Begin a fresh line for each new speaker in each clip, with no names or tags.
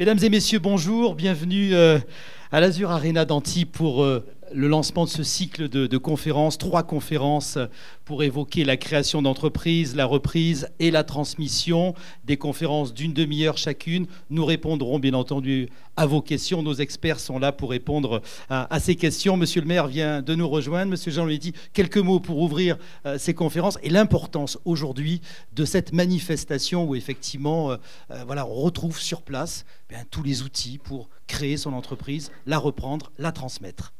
Mesdames et messieurs, bonjour, bienvenue à l'Azur Arena d'Antibes pour le lancement de ce cycle de conférences, 3 conférences pour évoquer la création d'entreprises, la reprise et la transmission, des conférences d'une demi-heure chacune. Nous répondrons bien entendu à vos questions. Nos experts sont là pour répondre à ces questions. Monsieur le maire vient de nous rejoindre. Monsieur Jean-Louis Métis, quelques mots pour ouvrir ces conférences et l'importance aujourd'hui de cette manifestation où effectivement voilà, on retrouve sur place tous les outils pour créer son entreprise, la reprendre, la transmettre.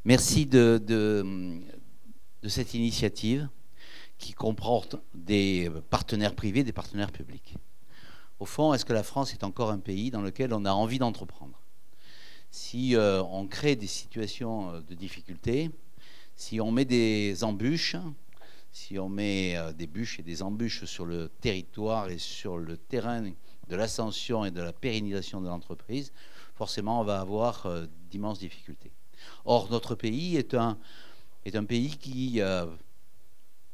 Merci de cette initiative qui comporte des partenaires privés, des partenaires publics. Au fond, est-ce que la France est encore un pays dans lequel on a envie d'entreprendre? Si on crée des situations de difficulté, si on met des embûches, si on met des bûches et des embûches sur le territoire et sur le terrain de l'ascension et de la pérennisation de l'entreprise, forcément on va avoir d'immenses difficultés. Or, notre pays est un pays qui a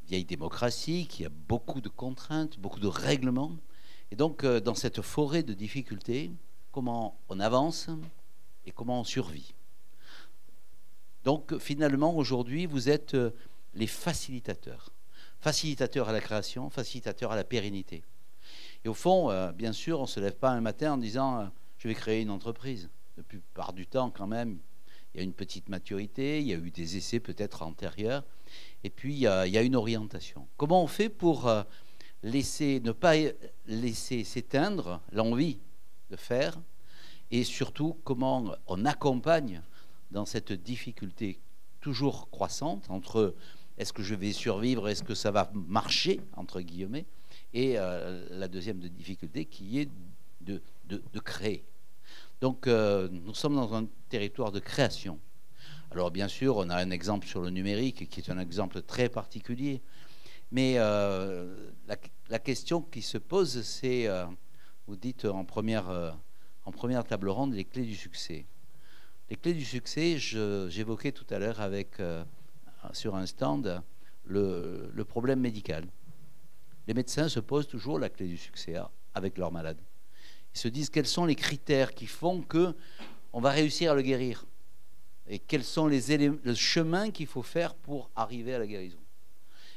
vieille démocratie, qui a beaucoup de contraintes, beaucoup de règlements. Et donc, dans cette forêt de difficultés, comment on avance et comment on survit. Donc, finalement, aujourd'hui, vous êtes les facilitateurs. Facilitateurs à la création, facilitateurs à la pérennité. Et au fond, bien sûr, on ne se lève pas un matin en disant « je vais créer une entreprise ». La plupart du temps, quand même, il y a une petite maturité, il y a eu des essais peut-être antérieurs, et puis il y a une orientation. Comment on fait pour ne pas laisser s'éteindre l'envie de faire, et surtout comment on accompagne dans cette difficulté toujours croissante entre est-ce que je vais survivre, est-ce que ça va marcher, entre guillemets, et la deuxième difficulté qui est de créer. Donc, nous sommes dans un territoire de création. Alors, bien sûr, on a un exemple sur le numérique qui est un exemple très particulier. Mais la question qui se pose, c'est, vous dites en première table ronde, les clés du succès. Les clés du succès, j'évoquais tout à l'heure sur un stand le problème médical. Les médecins se posent toujours la clé du succès avec leurs malades. Ils se disent quels sont les critères qui font qu'on va réussir à le guérir et quels sont le chemin qu'il faut faire pour arriver à la guérison.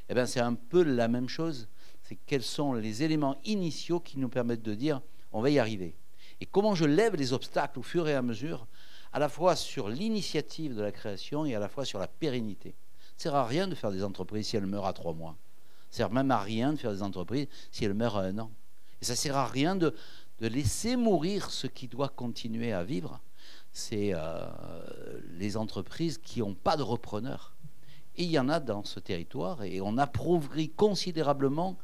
Eh bien, c'est un peu la même chose. C'est quels sont les éléments initiaux qui nous permettent de dire on va y arriver. Et comment je lève les obstacles au fur et à mesure, à la fois sur l'initiative de la création et à la fois sur la pérennité. Ça ne sert à rien de faire des entreprises si elles meurent à 3 mois. Ça ne sert même à rien de faire des entreprises si elles meurent à 1 an. Et ça ne sert à rien de laisser mourir ce qui doit continuer à vivre. C'est les entreprises qui n'ont pas de repreneurs. Et il y en a dans ce territoire et on appauvrit considérablement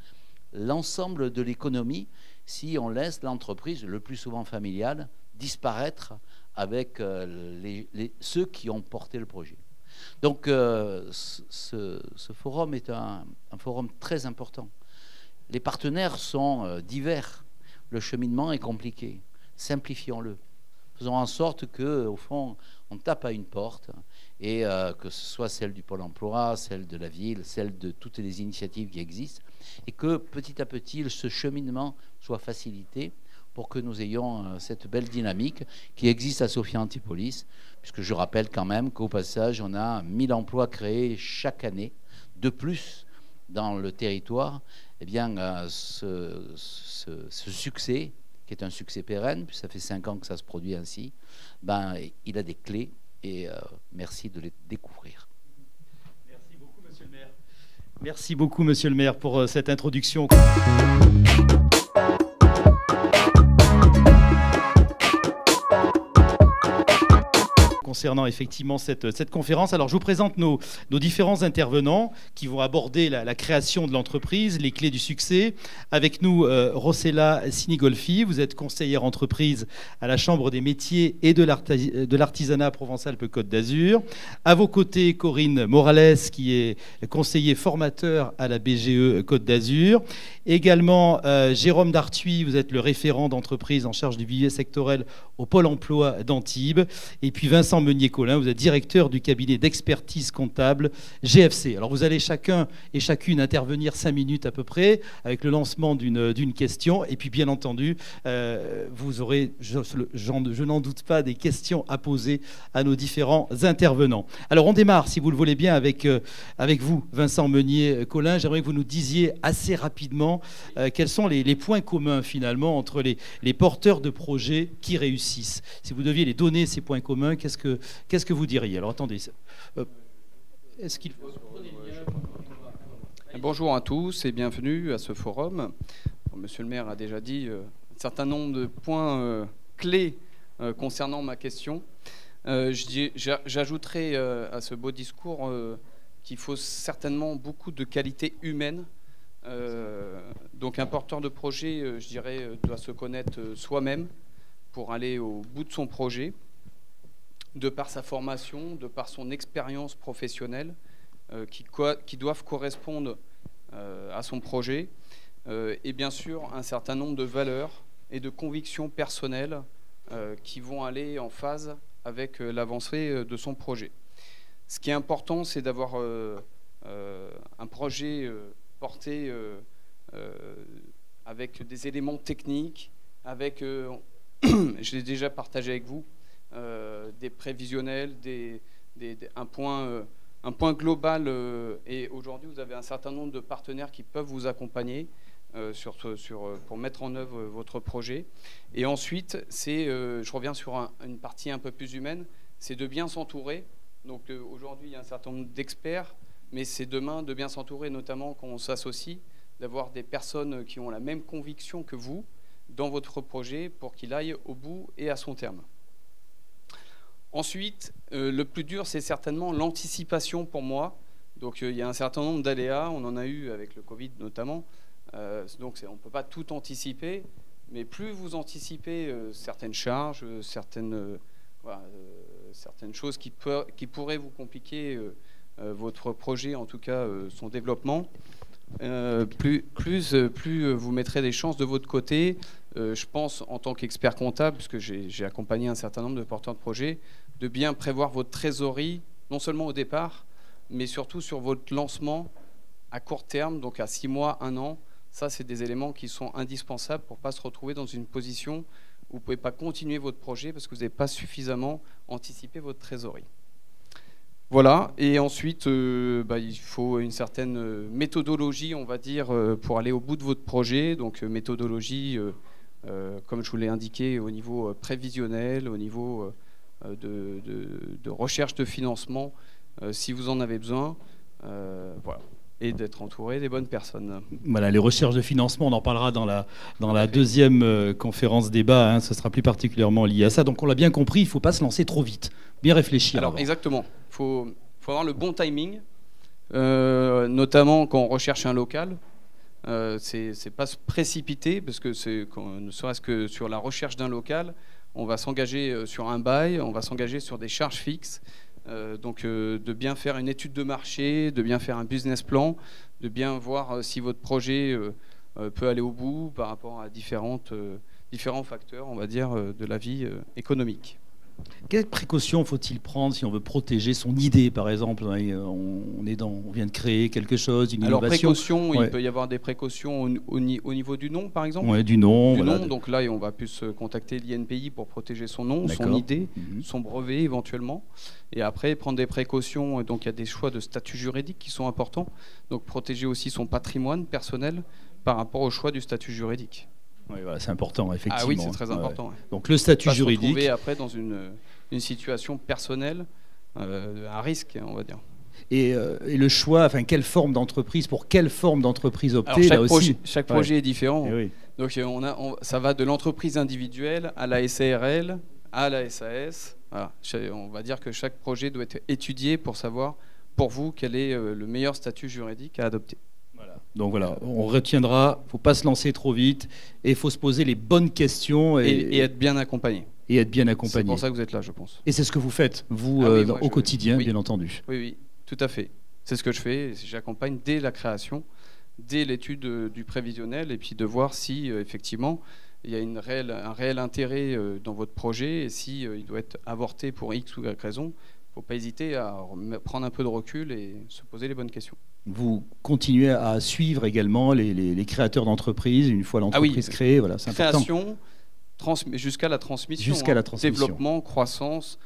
l'ensemble de l'économie si on laisse l'entreprise, le plus souvent familiale, disparaître avec ceux qui ont porté le projet. Donc ce forum est un forum très important. Les partenaires sont divers. Le cheminement est compliqué. Simplifions-le. Faisons en sorte qu'au fond, on tape à une porte et que ce soit celle du Pôle emploi, celle de la ville, celle de toutes les initiatives qui existent et que petit à petit, ce cheminement soit facilité pour que nous ayons cette belle dynamique qui existe à Sophia Antipolis, puisque je rappelle quand même qu'au passage, on a 1000 emplois créés chaque année de plus dans le territoire. Eh bien, ce succès, qui est un succès pérenne, puis ça fait 5 ans que ça se produit ainsi, il a des clés et merci de les découvrir.
Merci beaucoup, monsieur le maire. Merci beaucoup, monsieur le maire, pour cette introduction. Concernant effectivement cette conférence. Alors je vous présente nos différents intervenants qui vont aborder la création de l'entreprise, les clés du succès. Avec nous, Rossella Sinigolfi, vous êtes conseillère entreprise à la Chambre des métiers et de l'artisanat Provence-Alpes-Côte d'Azur. À vos côtés, Corinne Morales, qui est conseiller formateur à la BGE Côte d'Azur. Également, Jérôme Dartuy, vous êtes le référent d'entreprise en charge du vivier sectoriel au Pôle emploi d'Antibes. Et puis Vincent Meunier-Collin, vous êtes directeur du cabinet d'expertise comptable GFC. Alors vous allez chacun et chacune intervenir 5 minutes à peu près avec le lancement d'une question. Et puis bien entendu, vous aurez, je n'en doute pas, des questions à poser à nos différents intervenants. Alors on démarre, si vous le voulez bien, avec vous, Vincent Meunier-Collin. J'aimerais que vous nous disiez assez rapidement quels sont les points communs finalement entre les porteurs de projets qui réussissent. Si vous deviez les donner, ces points communs, qu'est-ce que vous diriez? Alors attendez, est-ce qu'il faut...
Bonjour à tous et bienvenue à ce forum. Monsieur le maire a déjà dit un certain nombre de points clés concernant ma question. J'ajouterai à ce beau discours qu'il faut certainement beaucoup de qualités humaines. Donc un porteur de projet, je dirais, doit se connaître soi-même pour aller au bout de son projet, de par sa formation, de par son expérience professionnelle, qui doivent correspondre à son projet, et bien sûr un certain nombre de valeurs et de convictions personnelles qui vont aller en phase avec l'avancée de son projet. Ce qui est important, c'est d'avoir un projet porté avec des éléments techniques, avec, je l'ai déjà partagé avec vous, des prévisionnels, un point global, et aujourd'hui vous avez un certain nombre de partenaires qui peuvent vous accompagner pour mettre en œuvre votre projet. Et ensuite, je reviens sur une partie un peu plus humaine, c'est de bien s'entourer. Donc aujourd'hui il y a un certain nombre d'experts, mais c'est demain de bien s'entourer, notamment quand on s'associe, d'avoir des personnes qui ont la même conviction que vous dans votre projet pour qu'il aille au bout et à son terme. Ensuite, le plus dur, c'est certainement l'anticipation pour moi. Donc il y a un certain nombre d'aléas, on en a eu avec le Covid notamment, donc on ne peut pas tout anticiper, mais plus vous anticipez certaines charges, certaines choses qui pourraient vous compliquer votre projet, en tout cas son développement, plus vous mettrez des chances de votre côté. Je pense, en tant qu'expert comptable, puisque j'ai accompagné un certain nombre de porteurs de projets, de bien prévoir votre trésorerie, non seulement au départ, mais surtout sur votre lancement à court terme, donc à 6 mois, 1 an. Ça, c'est des éléments qui sont indispensables pour ne pas se retrouver dans une position où vous ne pouvez pas continuer votre projet parce que vous n'avez pas suffisamment anticipé votre trésorerie. Voilà, et ensuite, il faut une certaine méthodologie, on va dire, pour aller au bout de votre projet. Donc, méthodologie, comme je vous l'ai indiqué, au niveau prévisionnel, au niveau de recherche de financement, si vous en avez besoin. Voilà. Et d'être entouré des bonnes personnes.
Voilà, les recherches de financement, on en parlera dans la deuxième conférence débat, hein, ce sera plus particulièrement lié à ça. Donc on l'a bien compris, il ne faut pas se lancer trop vite, bien réfléchir.
Alors exactement, il faut avoir le bon timing, notamment quand on recherche un local. C'est pas se précipiter, parce que ne serait-ce que sur la recherche d'un local, on va s'engager sur un bail, on va s'engager sur des charges fixes. Donc de bien faire une étude de marché, de bien faire un business plan, de bien voir si votre projet peut aller au bout par rapport à différents facteurs, on va dire, de la vie économique.
Quelles précautions faut-il prendre si on veut protéger son idée, par exemple? On vient de créer quelque chose, une innovation.
Alors précautions, il peut y avoir des précautions au niveau du nom, par exemple.
Oui, du nom.
Voilà. Donc là, on va plus contacter l'INPI pour protéger son nom, son idée, son brevet éventuellement. Et après, prendre des précautions. Donc il y a des choix de statut juridique qui sont importants. Donc protéger aussi son patrimoine personnel par rapport au choix du statut juridique.
Oui, voilà, c'est important, effectivement.
Ah oui, c'est très important. Ouais.
Donc le statut juridique.
Se retrouver après dans une situation personnelle à risque, on va dire.
Et le choix, enfin, quelle forme d'entreprise, pour quelle forme d'entreprise opter?
Alors, chaque projet est différent.
Oui.
Donc ça va de l'entreprise individuelle à la SARL, à la SAS. Voilà. On va dire que chaque projet doit être étudié pour savoir, pour vous, quel est le meilleur statut juridique à adopter.
Donc voilà, on retiendra, il ne faut pas se lancer trop vite et il faut se poser les bonnes questions.
Et être bien accompagné.
Et être bien accompagné.
C'est pour ça que vous êtes là, je pense.
Et c'est ce que vous faites, vous, au quotidien, bien entendu.
Oui, tout à fait. C'est ce que je fais. J'accompagne dès la création, dès l'étude du prévisionnel, et puis de voir si, effectivement, il y a un réel intérêt dans votre projet, et si il doit être avorté pour X ou Y raison, il ne faut pas hésiter à prendre un peu de recul et se poser les bonnes questions.
Vous continuez à suivre également les créateurs d'entreprises une fois l'entreprise créée, voilà, c'est important.
Création, jusqu'à la transmission.
Jusqu'à la transmission.
Développement, croissance,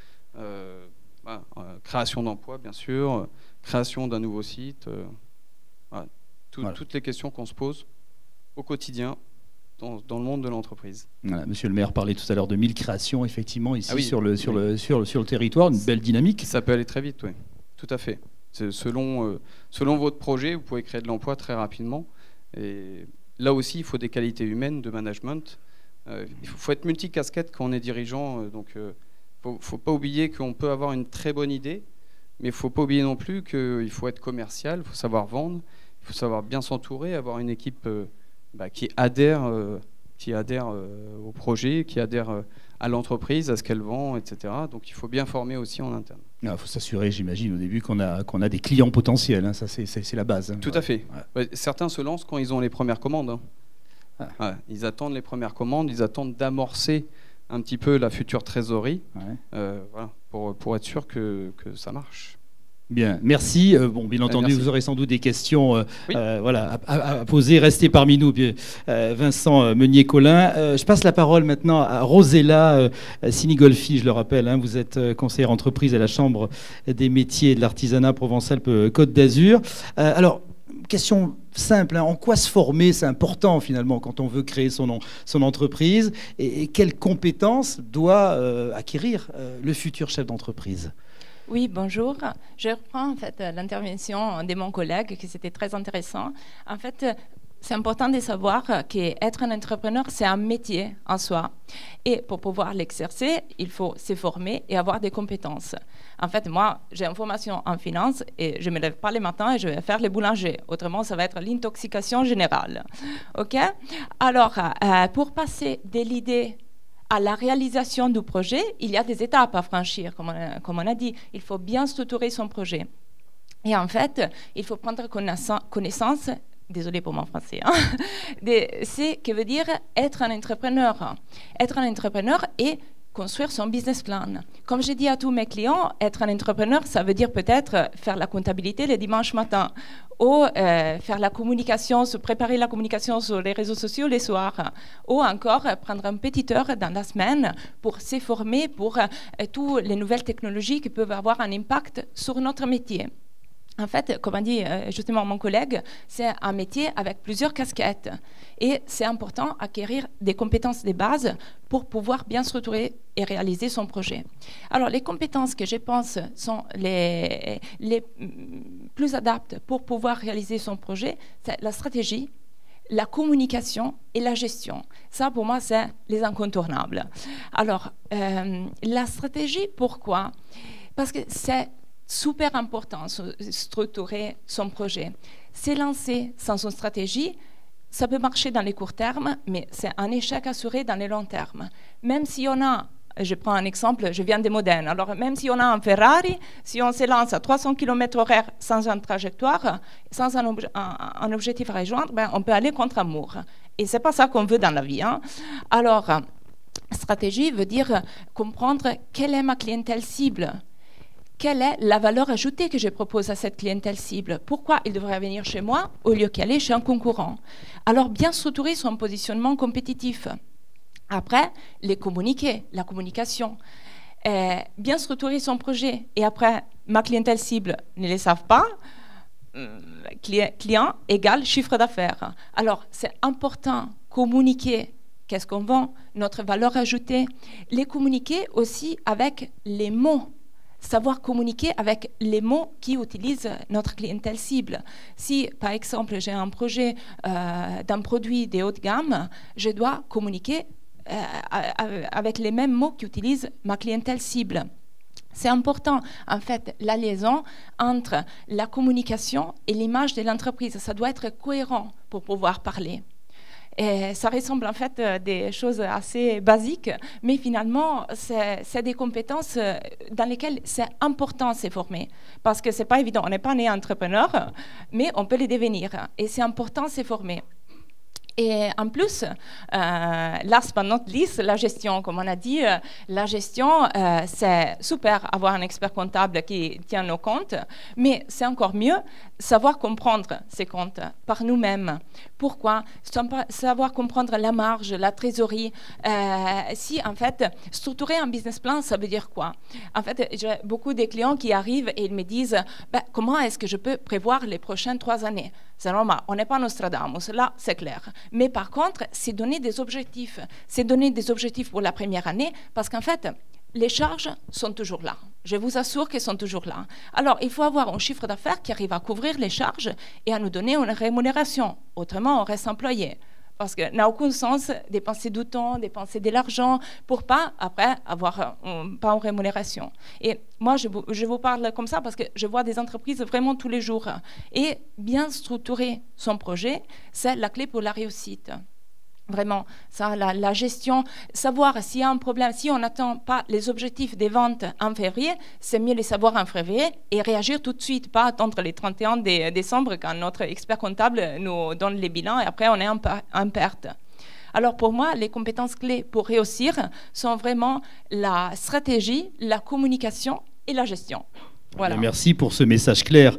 création d'emplois, bien sûr, création d'un nouveau site, toutes les questions qu'on se pose au quotidien dans le monde de l'entreprise.
Voilà, Monsieur le maire parlait tout à l'heure de 1000 créations, effectivement, ici sur le territoire, une belle dynamique.
Ça peut aller très vite, oui, tout à fait. Selon votre projet, vous pouvez créer de l'emploi très rapidement. Et là aussi, il faut des qualités humaines de management. Il faut être multicasquette quand on est dirigeant. Donc, faut pas oublier qu'on peut avoir une très bonne idée, mais il ne faut pas oublier non plus qu'il faut être commercial, il faut savoir vendre, il faut savoir bien s'entourer, avoir une équipe qui adhère au projet, qui adhère à l'entreprise, à ce qu'elle vend, etc. Donc il faut bien former aussi en interne.
Il faut s'assurer, j'imagine, au début qu'on a des clients potentiels. Hein. Ça, c'est la base. Hein.
Tout à fait. Ouais. Certains se lancent quand ils ont les premières commandes. Hein. Ils attendent les premières commandes, ils attendent d'amorcer un petit peu la future trésorerie, pour être sûr que ça marche.
Bien, merci. Bien entendu, merci. Vous aurez sans doute des questions à poser. Restez parmi nous, Vincent Meunier-Collin. Je passe la parole maintenant à Rosella Sinigolfi, je le rappelle. Hein, vous êtes conseillère entreprise à la Chambre des métiers et de l'artisanat Provence-Alpes-Côte d'Azur. Alors, question simple, hein, en quoi se former, c'est important finalement quand on veut créer son entreprise, et quelles compétences doit acquérir le futur chef d'entreprise?
Oui, bonjour. Je reprends en fait l'intervention de mon collègue, qui c'était très intéressant. En fait, c'est important de savoir qu'être un entrepreneur, c'est un métier en soi. Et pour pouvoir l'exercer, il faut se former et avoir des compétences. En fait, moi, j'ai une formation en finance et je ne me lève pas le matin et je vais faire les boulangers. Autrement, ça va être l'intoxication générale. OK ? Alors, pour passer de l'idée à la réalisation du projet, il y a des étapes à franchir, comme on a dit. Il faut bien structurer son projet. Et en fait, il faut prendre connaissance, désolé pour mon français, hein, de ce que veut dire être un entrepreneur. Être un entrepreneur et construire son business plan. Comme je dis à tous mes clients, être un entrepreneur, ça veut dire peut-être faire la comptabilité le dimanche matin, ou faire la communication, préparer la communication sur les réseaux sociaux les soirs, ou encore prendre une petite heure dans la semaine pour se former pour toutes les nouvelles technologies qui peuvent avoir un impact sur notre métier. En fait, comme a dit justement mon collègue, c'est un métier avec plusieurs casquettes et c'est important d'acquérir des compétences de base pour pouvoir bien structurer et réaliser son projet. Alors, les compétences que je pense sont les plus adaptées pour pouvoir réaliser son projet, c'est la stratégie, la communication et la gestion. Ça, pour moi, c'est les incontournables. Alors, la stratégie, pourquoi ? Parce que c'est super important de structurer son projet. Se lancer sans une stratégie, ça peut marcher dans les courts termes, mais c'est un échec assuré dans les longs termes. Même si on a, je prends un exemple, je viens de Modène, alors même si on a un Ferrari, si on se lance à 300 km/h sans une trajectoire, sans un objectif à rejoindre, on peut aller contre un mur. Et ce n'est pas ça qu'on veut dans la vie. Hein. Alors, stratégie veut dire comprendre quelle est ma clientèle cible. Quelle est la valeur ajoutée que je propose à cette clientèle cible? Pourquoi il devrait venir chez moi au lieu qu'aller chez un concurrent? Alors, bien structurer son positionnement compétitif. Après, les communiquer, la communication. Bien structurer son projet. Et après, ma clientèle cible ne le savent pas. Client égale chiffre d'affaires. Alors, c'est important communiquer qu'est-ce qu'on vend, notre valeur ajoutée. Les communiquer aussi avec les mots. Savoir communiquer avec les mots qui utilisent notre clientèle cible. Si, par exemple, j'ai un projet d'un produit de haute gamme, je dois communiquer avec les mêmes mots qu'utilise ma clientèle cible. C'est important, en fait, la liaison entre la communication et l'image de l'entreprise. Ça doit être cohérent pour pouvoir parler. Et ça ressemble en fait à des choses assez basiques, mais finalement, c'est des compétences dans lesquelles c'est important de se former. Parce que ce n'est pas évident, on n'est pas né entrepreneur, mais on peut les devenir. Et c'est important de se former. Et en plus, last but not least, la gestion. Comme on a dit, la gestion, c'est super avoir un expert comptable qui tient nos comptes, mais c'est encore mieux savoir comprendre ces comptes par nous-mêmes. Pourquoi? Savoir comprendre la marge, la trésorerie. Si, en fait, structurer un business plan, ça veut dire quoi? En fait, j'ai beaucoup de clients qui arrivent et ils me disent comment est-ce que je peux prévoir les prochaines 3 années? C'est normal, on n'est pas Nostradamus, là c'est clair. Mais par contre, c'est donner des objectifs. C'est donner des objectifs pour la première année parce qu'en fait, les charges sont toujours là. Je vous assure qu'elles sont toujours là. Alors, il faut avoir un chiffre d'affaires qui arrive à couvrir les charges et à nous donner une rémunération. Autrement, on reste employé. Parce que ça n'a aucun sens dépenser du temps, dépenser de l'argent pour pas, après, avoir pas une rémunération. Et moi, je vous parle comme ça parce que je vois des entreprises vraiment tous les jours. Et bien structurer son projet, c'est la clé pour la réussite. Vraiment, ça, la gestion, savoir s'il y a un problème, si on n'atteint pas les objectifs des ventes en février, c'est mieux les savoir en février et réagir tout de suite, pas attendre les 31 décembre quand notre expert comptable nous donne les bilans et après on est en perte. Alors pour moi, les compétences clés pour réussir sont vraiment la stratégie, la communication et la gestion. Voilà.
Merci pour ce message clair,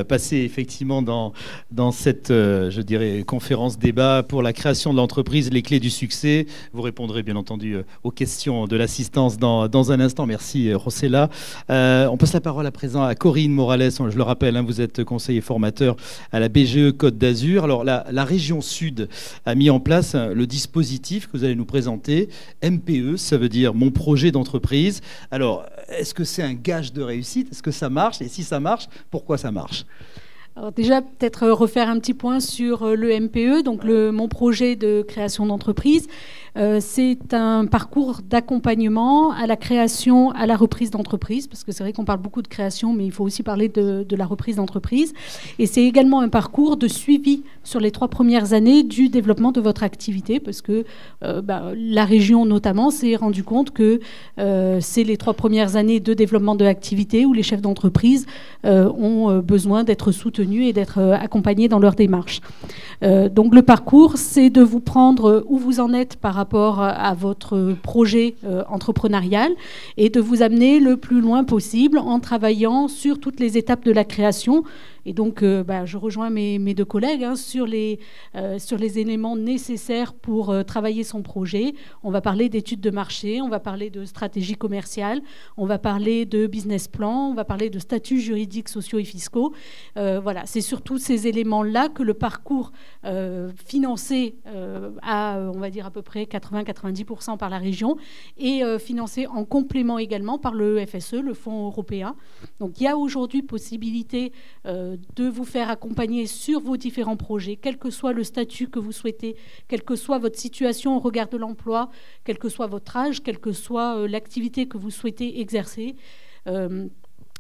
passé effectivement dans cette, je dirais, conférence débat pour la création de l'entreprise, les clés du succès. Vous répondrez bien entendu aux questions de l'assistance dans un instant. Merci Rossella. On passe la parole à présent à Corinne Morales. Je le rappelle, vous êtes conseiller formateur à la BGE Côte d'Azur. Alors la région Sud a mis en place le dispositif que vous allez nous présenter, MPE, ça veut dire mon projet d'entreprise. Alors, est-ce que c'est un gage de réussite? Est-ce que ça marche? Et si ça marche, pourquoi ça marche?
Alors déjà, peut-être refaire un petit point sur le MPE, donc mon projet de création d'entreprise. C'est un parcours d'accompagnement à la création, à la reprise d'entreprise, parce que c'est vrai qu'on parle beaucoup de création, mais il faut aussi parler de la reprise d'entreprise. Et c'est également un parcours de suivi sur les 3 premières années du développement de votre activité, parce que la région notamment s'est rendu compte que c'est les 3 premières années de développement de l'activité où les chefs d'entreprise ont besoin d'être soutenus et d'être accompagnés dans leur démarche. Donc le parcours, c'est de vous prendre où vous en êtes par rapport à votre projet entrepreneurial et de vous amener le plus loin possible en travaillant sur toutes les étapes de la création. Et donc, je rejoins mes 2 collègues sur les éléments nécessaires pour travailler son projet. On va parler d'études de marché, on va parler de stratégie commerciale, on va parler de business plan, on va parler de statuts juridiques, sociaux et fiscaux. Voilà, c'est surtout ces éléments-là que le parcours financé à, on va dire, à peu près 80-90% par la région et financé en complément également par le FSE, le Fonds européen. Donc, il y a aujourd'hui possibilité de vous faire accompagner sur vos différents projets, quel que soit le statut que vous souhaitez, quelle que soit votre situation au regard de l'emploi, quel que soit votre âge, quelle que soit l'activité que vous souhaitez exercer.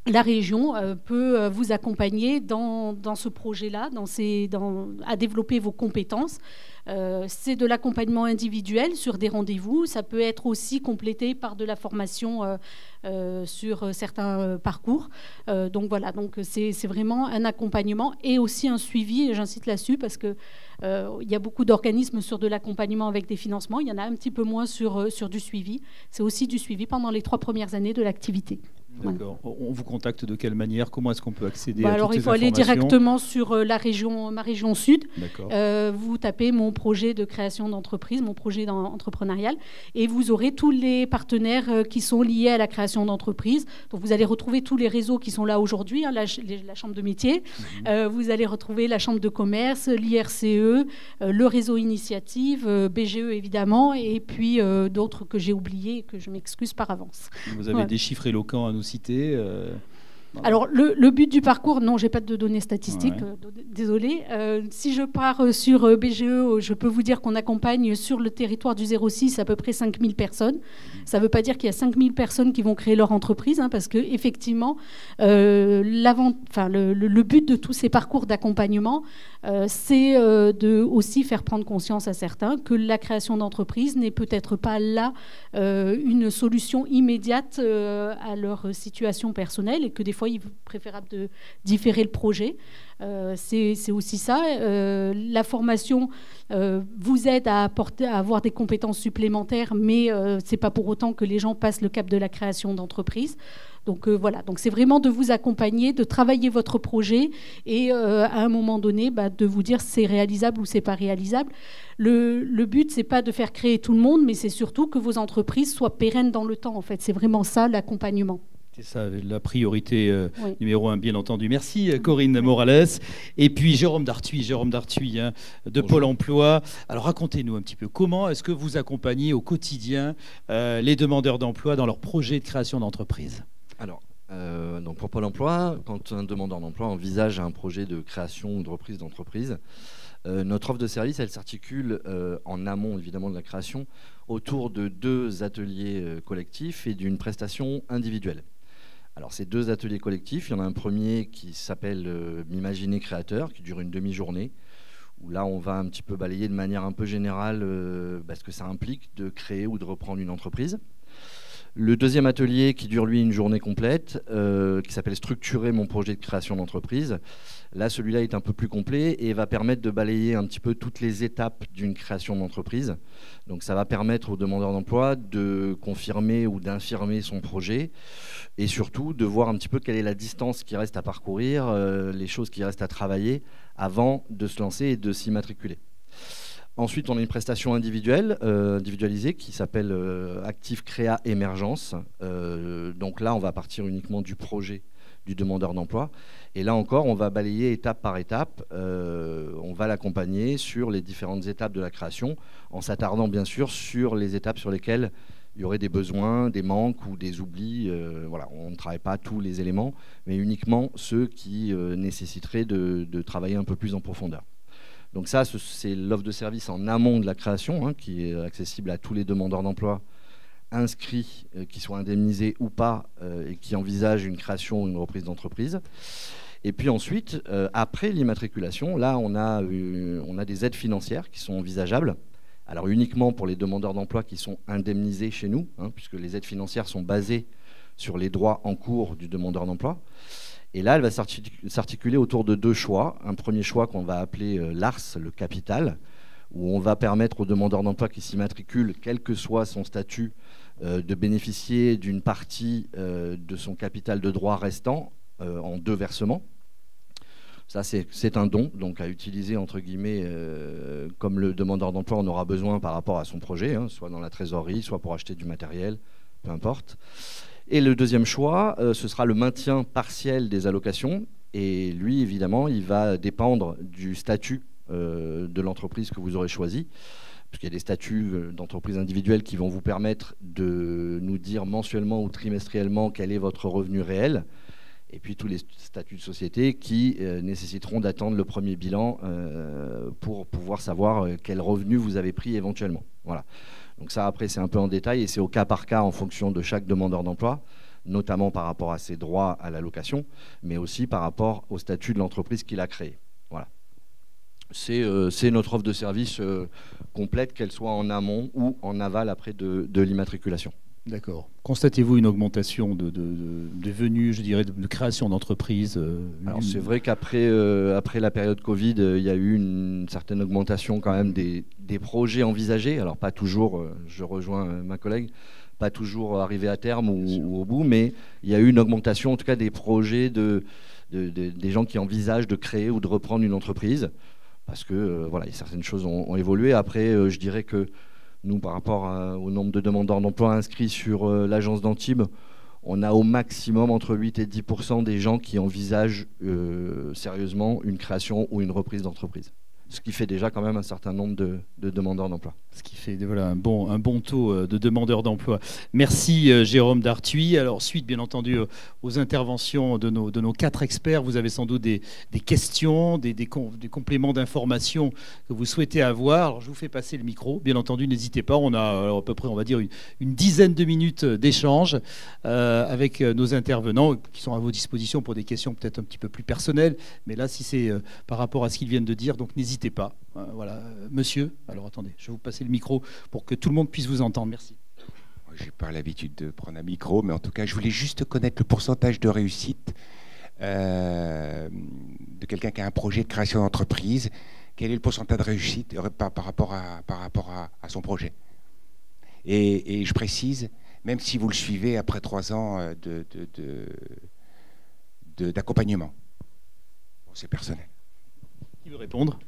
La région peut vous accompagner dans ce projet-là, à développer vos compétences. C'est de l'accompagnement individuel sur des rendez-vous. Ça peut être aussi complété par de la formation sur certains parcours. Donc voilà, c'est vraiment un accompagnement et aussi un suivi, et j'insiste là-dessus parce que il y a beaucoup d'organismes sur de l'accompagnement avec des financements. Il y en a un petit peu moins sur du suivi. C'est aussi du suivi pendant les 3 premières années de l'activité.
D'accord. Voilà. On vous contacte de quelle manière? Comment est-ce qu'on peut accéder à toutes
alors,
ces informations?
Il faut aller directement sur ma région Sud. Vous tapez mon projet de création d'entreprise, mon projet entrepreneurial, et vous aurez tous les partenaires qui sont liés à la création d'entreprise. Donc, vous allez retrouver tous les réseaux qui sont là aujourd'hui, la chambre de métier. Vous allez retrouver la chambre de commerce, l'IRCE, le réseau initiative, BGE évidemment, et puis d'autres que j'ai oubliés et que je m'excuse par avance.
Vous avez des chiffres éloquents à nous citer
Alors, le but du parcours, non, je n'ai pas de données statistiques, désolé. Si je pars sur BGE, je peux vous dire qu'on accompagne sur le territoire du 06 à peu près 5000 personnes. Ça ne veut pas dire qu'il y a 5000 personnes qui vont créer leur entreprise, parce qu'effectivement, le but de tous ces parcours d'accompagnement, c'est de aussi faire prendre conscience à certains que la création d'entreprise n'est peut-être pas là une solution immédiate à leur situation personnelle et que des fois il est préférable de différer le projet. C'est aussi ça. La formation vous aide à avoir des compétences supplémentaires, mais c'est pas pour autant que les gens passent le cap de la création d'entreprise. Donc voilà, donc c'est vraiment de vous accompagner, de travailler votre projet et à un moment donné, de vous dire c'est réalisable ou c'est pas réalisable. Le but, c'est pas de faire créer tout le monde, mais c'est surtout que vos entreprises soient pérennes dans le temps. En fait, c'est vraiment ça l'accompagnement.
C'est ça, la priorité numéro 1, bien entendu. Merci Corinne Morales. Et puis Jérôme Dartuy de Bonjour. Pôle emploi. Alors racontez-nous un petit peu, comment est-ce que vous accompagnez au quotidien les demandeurs d'emploi dans leur projet de création d'entreprise ?
Alors, donc pour Pôle emploi, quand un demandeur d'emploi envisage un projet de création ou de reprise d'entreprise, notre offre de service, elle s'articule en amont évidemment de la création autour de 2 ateliers collectifs et d'une prestation individuelle. Alors ces 2 ateliers collectifs, il y en a un premier qui s'appelle M'imaginer créateur, qui dure une demi-journée, où là on va un petit peu balayer de manière un peu générale ce que ça implique de créer ou de reprendre une entreprise. Le deuxième atelier qui dure lui une journée complète, qui s'appelle Structurer mon projet de création d'entreprise. Là, celui-là est un peu plus complet et va permettre de balayer un petit peu toutes les étapes d'une création d'entreprise. Donc ça va permettre aux demandeurs d'emploi de confirmer ou d'infirmer son projet et surtout de voir un petit peu quelle est la distance qui reste à parcourir, les choses qui restent à travailler avant de se lancer et de s'y matriculer. Ensuite, on a une prestation individuelle, individualisée qui s'appelle Active Créa Émergence. Donc là, on va partir uniquement du projet du demandeur d'emploi. Et là encore, on va balayer étape par étape. On va l'accompagner sur les différentes étapes de la création, en s'attardant bien sûr sur les étapes sur lesquelles il y aurait des besoins, des manques ou des oublis. Voilà, on ne travaille pas tous les éléments, mais uniquement ceux qui nécessiteraient de travailler un peu plus en profondeur. Donc ça, c'est l'offre de service en amont de la création, qui est accessible à tous les demandeurs d'emploi inscrits, qui soient indemnisés ou pas, et qui envisagent une création ou une reprise d'entreprise. Et puis ensuite, après l'immatriculation, là, on a des aides financières qui sont envisageables. Alors uniquement pour les demandeurs d'emploi qui sont indemnisés chez nous, puisque les aides financières sont basées sur les droits en cours du demandeur d'emploi. Et là, elle va s'articuler autour de 2 choix. Un premier choix qu'on va appeler l'ARS, le capital, où on va permettre aux demandeurs d'emploi qui s'immatriculent, quel que soit son statut, de bénéficier d'une partie de son capital de droit restant en 2 versements. Ça, c'est un don, donc à utiliser, entre guillemets, comme le demandeur d'emploi en aura besoin par rapport à son projet, soit dans la trésorerie, soit pour acheter du matériel, peu importe. Et le deuxième choix, ce sera le maintien partiel des allocations. Et lui, évidemment, il va dépendre du statut de l'entreprise que vous aurez choisi. Parce qu'il y a des statuts d'entreprise individuelle qui vont vous permettre de nous dire mensuellement ou trimestriellement quel est votre revenu réel. Et puis tous les statuts de société qui nécessiteront d'attendre le premier bilan pour pouvoir savoir quel revenu vous avez pris éventuellement. Voilà. Donc ça, après, c'est un peu en détail et c'est au cas par cas en fonction de chaque demandeur d'emploi, notamment par rapport à ses droits à l'allocation, mais aussi par rapport au statut de l'entreprise qu'il a créée. Voilà. C'est notre offre de service complète, qu'elle soit en amont ou en aval après de l'immatriculation.
D'accord. Constatez-vous une augmentation de venues, je dirais, de création d'entreprises
Alors c'est vrai qu'après après la période Covid, il y a eu une certaine augmentation quand même des projets envisagés. Alors pas toujours, je rejoins ma collègue, pas toujours arrivé à terme ou au bout, mais il y a eu une augmentation en tout cas des projets des gens qui envisagent de créer ou de reprendre une entreprise. Parce que voilà, certaines choses ont évolué. Après, je dirais que nous, par rapport au nombre de demandeurs d'emploi inscrits sur l'agence d'Antibes, on a au maximum entre 8 et 10% des gens qui envisagent sérieusement une création ou une reprise d'entreprise. ce qui fait déjà quand même un certain nombre de demandeurs d'emploi.
Ce qui fait voilà, un bon taux de demandeurs d'emploi. Merci Jérôme Dartuy. Alors suite bien entendu aux interventions de nos 4 experts, vous avez sans doute des questions, des compléments d'informations que vous souhaitez avoir. Alors je vous fais passer le micro. Bien entendu, n'hésitez pas. On a à peu près, on va dire, une dizaine de minutes d'échange avec nos intervenants qui sont à vos dispositions pour des questions peut-être un petit peu plus personnelles. Mais là, si c'est par rapport à ce qu'ils viennent de dire, donc n'hésitez pas. Voilà, monsieur. Alors attendez, je vais vous passer le micro pour que tout le monde puisse vous entendre. Merci.
Je n'ai pas l'habitude de prendre un micro, mais en tout cas, je voulais juste connaître le pourcentage de réussite de quelqu'un qui a un projet de création d'entreprise. Quel est le pourcentage de réussite par rapport à son projet? Et je précise, même si vous le suivez après 3 ans d'accompagnement. Bon, c'est personnel.
Qui veut répondre?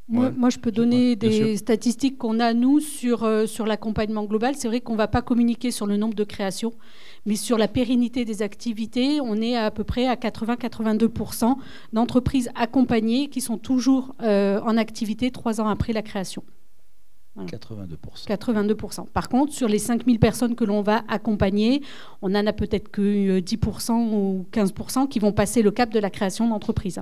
Moi, je peux donner des statistiques qu'on a, nous, sur l'accompagnement global. C'est vrai qu'on ne va pas communiquer sur le nombre de créations, mais sur la pérennité des activités, on est à peu près à 80-82% d'entreprises accompagnées qui sont toujours en activité 3 ans après la création.
Voilà. 82%.
82%. Par contre, sur les 5000 personnes que l'on va accompagner, on en a peut-être que 10% ou 15% qui vont passer le cap de la création d'entreprise.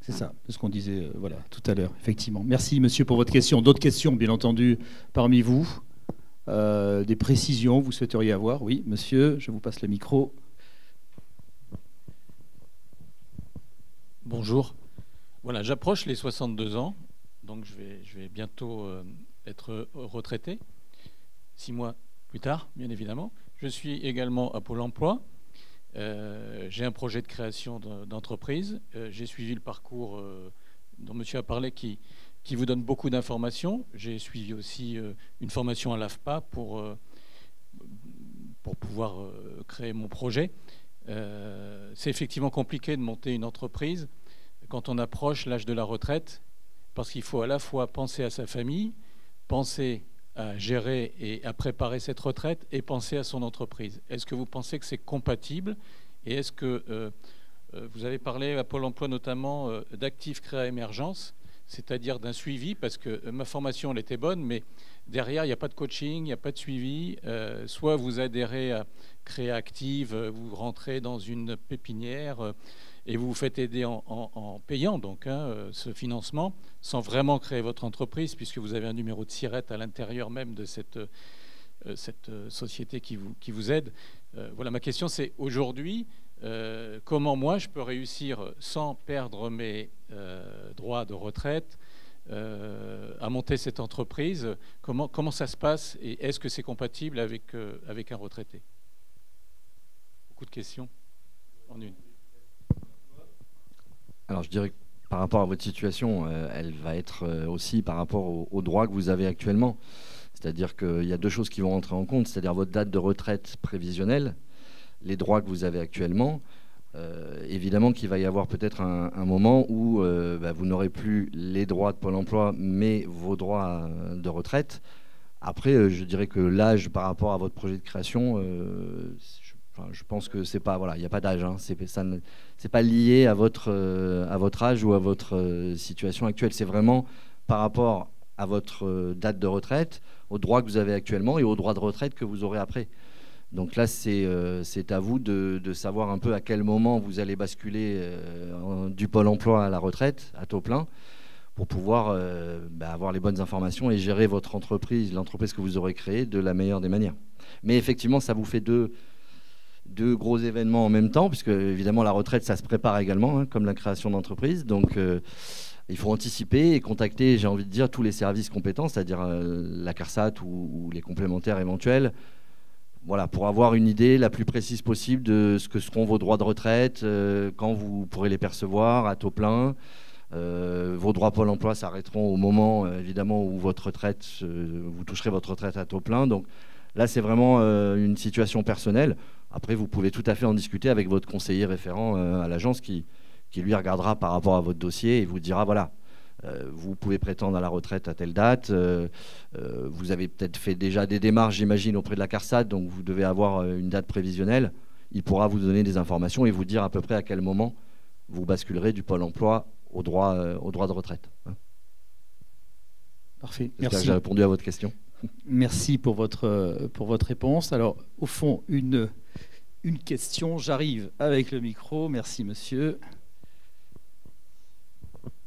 C'est ça, c'est ce qu'on disait voilà, tout à l'heure, effectivement. Merci, monsieur, pour votre question. D'autres questions, bien entendu, parmi vous? Des précisions vous souhaiteriez avoir? Oui, monsieur, je vous passe le micro.
Bonjour. Voilà, j'approche les 62 ans, donc je vais bientôt être retraité, 6 mois plus tard, bien évidemment. Je suis également à Pôle emploi. J'ai un projet de création d'entreprise. J'ai suivi le parcours dont monsieur a parlé qui vous donne beaucoup d'informations. J'ai suivi aussi une formation à l'AFPA pour pouvoir créer mon projet. C'est effectivement compliqué de monter une entreprise quand on approche l'âge de la retraite, parce qu'il faut à la fois penser à sa famille, penser à gérer et à préparer cette retraite et penser à son entreprise. Est-ce que vous pensez que c'est compatible? Et est-ce que vous avez parlé à Pôle emploi notamment d'actifs créa émergence, c'est-à-dire d'un suivi, parce que ma formation elle était bonne, mais derrière il n'y a pas de coaching, il n'y a pas de suivi. Soit vous adhérez à Créa Active, vous rentrez dans une pépinière et vous vous faites aider en payant donc ce financement, sans vraiment créer votre entreprise, puisque vous avez un numéro de SIRET à l'intérieur même de cette société qui vous aide. Voilà, ma question c'est aujourd'hui, comment moi je peux réussir sans perdre mes droits de retraite à monter cette entreprise? Comment ça se passe et est-ce que c'est compatible avec un retraité? Beaucoup de questions en une.
Alors je dirais que par rapport à votre situation, elle va être aussi par rapport aux droits que vous avez actuellement. C'est-à-dire qu'il y a 2 choses qui vont rentrer en compte, c'est-à-dire votre date de retraite prévisionnelle, les droits que vous avez actuellement. Évidemment qu'il va y avoir peut-être un moment où vous n'aurez plus les droits de Pôle emploi, mais vos droits de retraite. Après, je dirais que l'âge par rapport à votre projet de création, je pense que c'est pas, voilà, il n'y a pas d'âge. Hein, c'est pas lié à votre âge ou à votre situation actuelle. C'est vraiment par rapport à votre date de retraite, aux droits que vous avez actuellement et aux droits de retraite que vous aurez après. Donc là, c'est à vous de savoir un peu à quel moment vous allez basculer du Pôle emploi à la retraite, à taux plein, pour pouvoir avoir les bonnes informations et gérer votre entreprise, l'entreprise que vous aurez créée, de la meilleure des manières. Mais effectivement, ça vous fait deux gros événements en même temps, puisque évidemment la retraite, ça se prépare également, hein, comme la création d'entreprise. Donc il faut anticiper et contacter, j'ai envie de dire, tous les services compétents, c'est-à-dire la CARSAT ou les complémentaires éventuels, voilà, pour avoir une idée la plus précise possible de ce que seront vos droits de retraite, quand vous pourrez les percevoir à taux plein. Vos droits Pôle emploi s'arrêteront au moment, évidemment, où votre retraite, vous toucherez votre retraite à taux plein. Donc là, c'est vraiment une situation personnelle. Après, vous pouvez tout à fait en discuter avec votre conseiller référent à l'agence qui lui regardera par rapport à votre dossier et vous dira, voilà, vous pouvez prétendre à la retraite à telle date. Vous avez peut-être fait déjà des démarches, j'imagine, auprès de la CARSAT, donc vous devez avoir une date prévisionnelle. Il pourra vous donner des informations et vous dire à peu près à quel moment vous basculerez du Pôle emploi au droit de retraite.
Parfait.
J'espère que
Merci.
j'ai répondu à votre question.
Merci pour votre réponse. Alors, au fond, une question. J'arrive avec le micro. Merci, monsieur.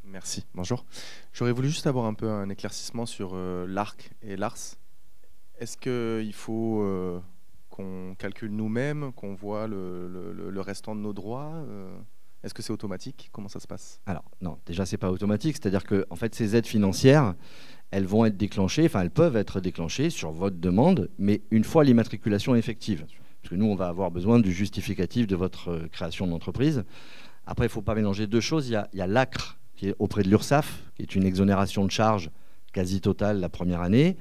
Merci, bonjour. J'aurais voulu juste avoir un peu un éclaircissement sur l'ARC et l'ARS. Est-ce qu'il faut qu'on calcule nous-mêmes, qu'on voit le restant de nos droits Est-ce que c'est automatique? Comment ça se passe?
Alors, non, déjà, ce n'est pas automatique. C'est-à-dire que en fait, ces aides financières, elles vont être déclenchées, enfin, elles peuvent être déclenchées sur votre demande, mais une fois l'immatriculation effective. Parce que nous, on va avoir besoin du justificatif de votre création d'entreprise. Après, il ne faut pas mélanger deux choses. Il y a l'ACRE, qui est auprès de l'URSSAF, qui est une exonération de charges quasi totale la première année,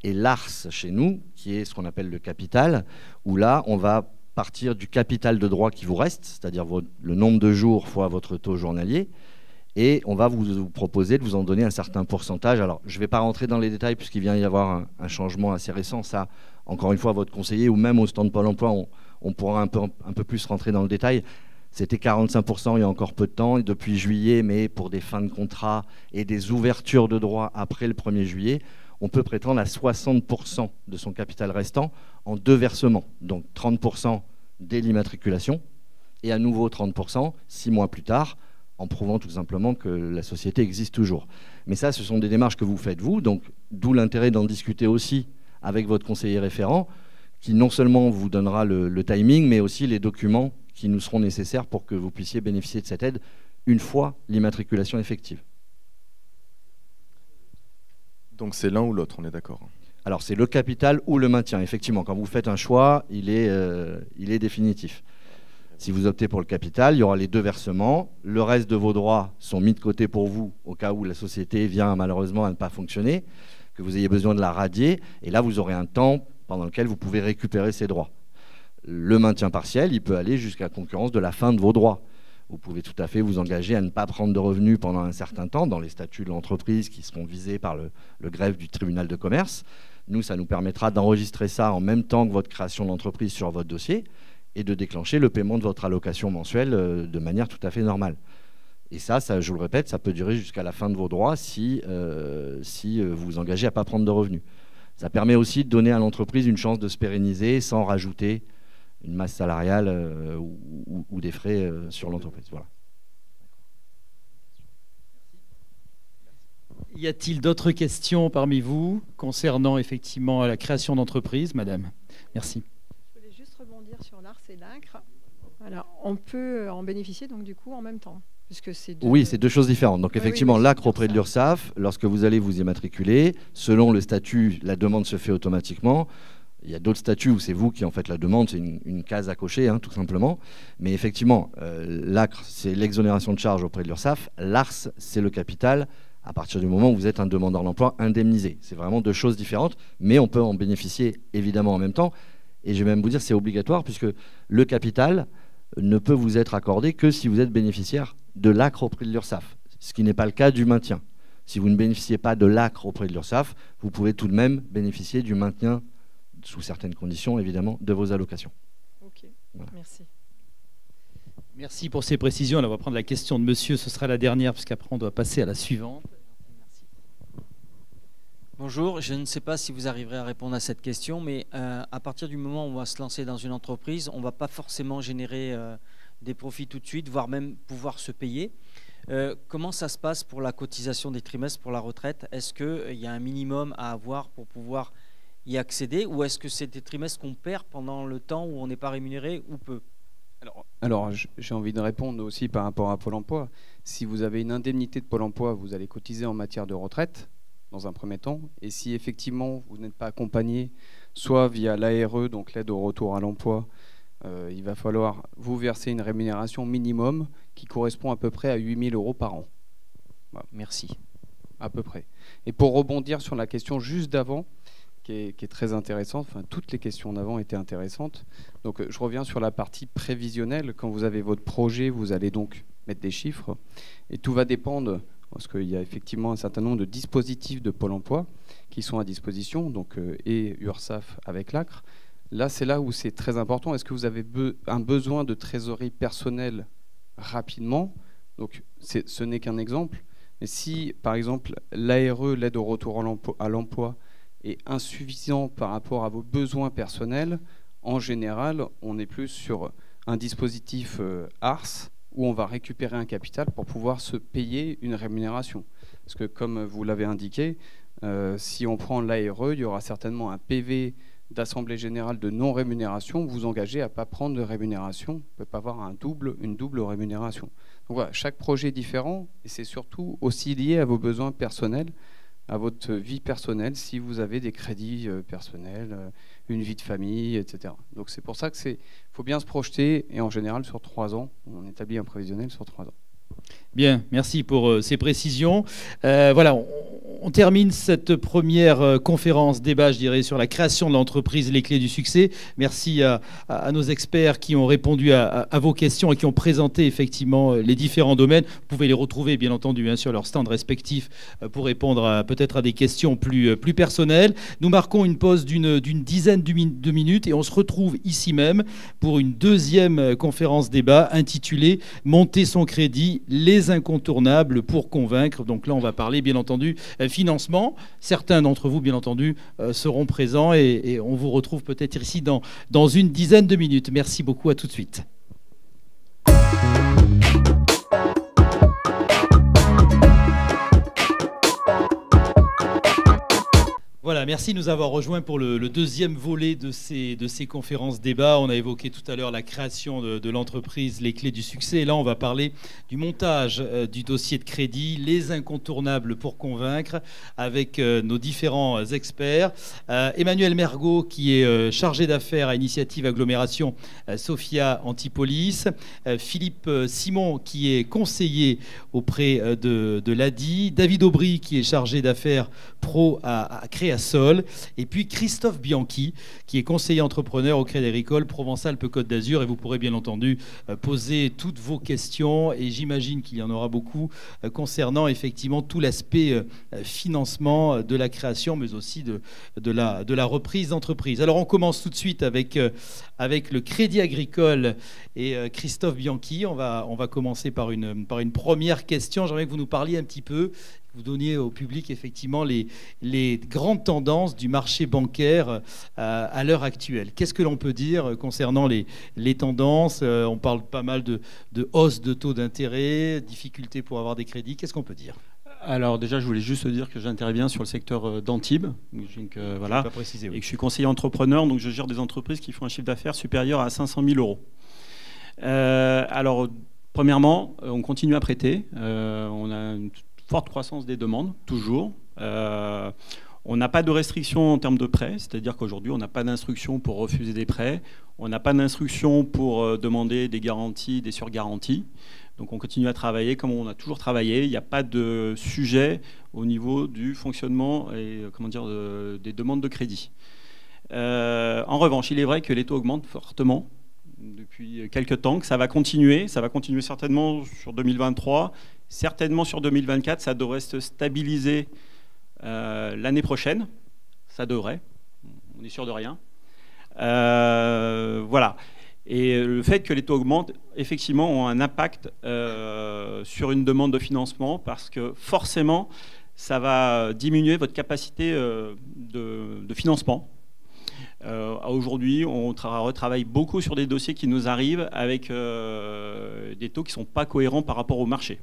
et l'ARS chez nous, qui est ce qu'on appelle le capital, où là, on va partir du capital de droit qui vous reste, c'est-à-dire le nombre de jours fois votre taux journalier, et on va vous proposer de vous en donner un certain pourcentage. Alors, je ne vais pas rentrer dans les détails puisqu'il vient y avoir un changement assez récent. Ça, encore une fois, votre conseiller ou même au stand Pôle emploi, on pourra un peu plus rentrer dans le détail. C'était 45% il y a encore peu de temps, et depuis juillet, mais pour des fins de contrat et des ouvertures de droits après le 1er juillet, on peut prétendre à 60% de son capital restant en 2 versements. Donc 30% dès l'immatriculation et à nouveau 30% 6 mois plus tard, en prouvant tout simplement que la société existe toujours. Mais ça, ce sont des démarches que vous faites vous, donc d'où l'intérêt d'en discuter aussi avec votre conseiller référent, qui non seulement vous donnera le timing, mais aussi les documents qui nous seront nécessaires pour que vous puissiez bénéficier de cette aide une fois l'immatriculation effective.
Donc c'est l'un ou l'autre, on est d'accord?
Alors c'est le capital ou le maintien. Effectivement, quand vous faites un choix, il est définitif. Si vous optez pour le capital, il y aura les 2 versements. Le reste de vos droits sont mis de côté pour vous au cas où la société vient malheureusement à ne pas fonctionner, que vous ayez besoin de la radier. Et là, vous aurez un temps pendant lequel vous pouvez récupérer ces droits. Le maintien partiel, il peut aller jusqu'à concurrence de la fin de vos droits. Vous pouvez tout à fait vous engager à ne pas prendre de revenus pendant un certain temps dans les statuts de l'entreprise qui seront visés par le greffe du tribunal de commerce. Nous, ça nous permettra d'enregistrer ça en même temps que votre création d'entreprise sur votre dossier et de déclencher le paiement de votre allocation mensuelle de manière tout à fait normale. Et ça, je vous le répète, ça peut durer jusqu'à la fin de vos droits si vous vous engagez à ne pas prendre de revenus. Ça permet aussi de donner à l'entreprise une chance de se pérenniser sans rajouter une masse salariale ou des frais sur l'entreprise. Voilà.
Y a-t-il d'autres questions parmi vous concernant effectivement la création d'entreprise, madame? Merci.
Je voulais juste rebondir sur l'ARS et l'ACRE. Voilà, on peut en bénéficier donc du coup en même temps. Puisque c'est
Oui, c'est 2 choses différentes. Donc effectivement,
oui,
l'ACRE auprès de l'URSSAF, lorsque vous allez vous immatriculer, selon le statut, la demande se fait automatiquement. Il y a d'autres statuts où c'est vous qui en faites la demande, c'est une case à cocher, tout simplement. Mais effectivement, l'ACRE, c'est l'exonération de charges auprès de l'URSSAF. L'ARS, c'est le capital à partir du moment où vous êtes un demandeur d'emploi indemnisé. C'est vraiment 2 choses différentes, mais on peut en bénéficier évidemment en même temps. Et je vais même vous dire c'est obligatoire puisque le capital ne peut vous être accordé que si vous êtes bénéficiaire de l'ACRE auprès de l'URSSAF, ce qui n'est pas le cas du maintien. Si vous ne bénéficiez pas de l'ACRE auprès de l'URSSAF, vous pouvez tout de même bénéficier du maintien, sous certaines conditions évidemment, de vos allocations.
Ok, voilà. Merci.
Merci pour ces précisions. Alors, on va prendre la question de monsieur, ce sera la dernière, puisqu'après on doit passer à la suivante.
Bonjour, je ne sais pas si vous arriverez à répondre à cette question, mais à partir du moment où on va se lancer dans une entreprise, on ne va pas forcément générer des profits tout de suite, voire même pouvoir se payer. Comment ça se passe pour la cotisation des trimestres pour la retraite? Est-ce qu'il y a un minimum à avoir pour pouvoir y accéder, ou est-ce que c'est des trimestres qu'on perd pendant le temps où on n'est pas rémunéré ou peu?
Alors j'ai envie de répondre aussi par rapport à Pôle emploi. Si vous avez une indemnité de Pôle emploi, vous allez cotiser en matière de retraite dans un premier temps. Et si effectivement vous n'êtes pas accompagné, soit via l'ARE, donc l'aide au retour à l'emploi, il va falloir vous verser une rémunération minimum qui correspond à peu près à 8 000 € par an. Voilà.
Merci.
À peu près. Et pour rebondir sur la question juste d'avant, qui est très intéressante, enfin toutes les questions d'avant étaient intéressantes. Donc je reviens sur la partie prévisionnelle. Quand vous avez votre projet, vous allez donc mettre des chiffres et tout va dépendre, parce qu'il y a effectivement un certain nombre de dispositifs de Pôle emploi qui sont à disposition, donc et URSSAF avec l'ACRE. Là, c'est là où c'est très important. Est-ce que vous avez un besoin de trésorerie personnelle rapidement. Donc ce n'est qu'un exemple. Mais si, par exemple, l'ARE, l'aide au retour à l'emploi, est insuffisant par rapport à vos besoins personnels, en général, on est plus sur un dispositif ARS où on va récupérer un capital pour pouvoir se payer une rémunération. Parce que comme vous l'avez indiqué, si on prend l'ARE, il y aura certainement un PV d'Assemblée Générale de non-rémunération. Vous vous engagez à ne pas prendre de rémunération, vous ne pouvez pas avoir une double rémunération. Donc voilà, chaque projet est différent et c'est surtout aussi lié à vos besoins personnels, à votre vie personnelle, si vous avez des crédits personnels, une vie de famille, etc. Donc c'est pour ça qu'il faut bien se projeter, et en général sur 3 ans, on établit un prévisionnel sur 3 ans.
Bien, merci pour ces précisions. Voilà, on termine cette première conférence débat, je dirais, sur la création de l'entreprise, les clés du succès. Merci à nos experts qui ont répondu à vos questions et qui ont présenté effectivement les différents domaines. Vous pouvez les retrouver, bien entendu, sur leur stand respectif pour répondre peut-être à des questions plus personnelles. Nous marquons une pause d'une dizaine de minutes et on se retrouve ici même pour une deuxième conférence débat intitulée « Monter son crédit, les incontournables pour convaincre ». Donc là, on va parler, bien entendu, financement. Certains d'entre vous, bien entendu, seront présents et on vous retrouve peut-être ici dans une dizaine de minutes. Merci beaucoup, à tout de suite. Voilà, merci de nous avoir rejoints pour le deuxième volet de ces conférences débats. On a évoqué tout à l'heure la création de l'entreprise, les clés du succès. Et là, on va parler du montage du dossier de crédit, les incontournables pour convaincre, avec nos différents experts. Emmanuel Mergot, qui est chargé d'affaires à Initiative Agglomération Sophia Antipolis. Philippe Simon, qui est conseiller auprès de l'ADI. David Aubry, qui est chargé d'affaires pro à Création. Et puis Christophe Bianchi, qui est conseiller entrepreneur au Crédit Agricole Provence-Alpes-Côte d'Azur. Et vous pourrez bien entendu poser toutes vos questions. Et j'imagine qu'il y en aura beaucoup concernant effectivement tout l'aspect financement de la création, mais aussi de la reprise d'entreprise. Alors on commence tout de suite avec le Crédit Agricole et Christophe Bianchi. On va commencer par une première question. J'aimerais que vous nous parliez un petit peu, vous donniez au public effectivement les grandes tendances du marché bancaire à l'heure actuelle. Qu'est-ce que l'on peut dire concernant les tendances? On parle pas mal de hausse de taux d'intérêt, difficulté pour avoir des crédits. Qu'est-ce qu'on peut dire?
Alors déjà, je voulais juste dire que j'interviens sur le secteur d'Antibes, voilà,
pas précisé, oui.
Et que je suis conseiller entrepreneur, donc je gère des entreprises qui font un chiffre d'affaires supérieur à 500 000 euros. Alors, premièrement, on continue à prêter. On a une forte croissance des demandes, toujours. On n'a pas de restrictions en termes de prêts, c'est-à-dire qu'aujourd'hui, on n'a pas d'instruction pour refuser des prêts, on n'a pas d'instruction pour demander des garanties, des surgaranties. Donc on continue à travailler comme on a toujours travaillé. Il n'y a pas de sujet au niveau du fonctionnement et des demandes de crédit. En revanche, il est vrai que les taux augmentent fortement depuis quelques temps, que ça va continuer certainement sur 2023, certainement sur 2024, ça devrait se stabiliser l'année prochaine, ça devrait, on est sûr de rien. Voilà. Et le fait que les taux augmentent, effectivement, ont un impact sur une demande de financement parce que forcément, ça va diminuer votre capacité de financement. Aujourd'hui, on retravaille beaucoup sur des dossiers qui nous arrivent avec des taux qui ne sont pas cohérents par rapport au marché.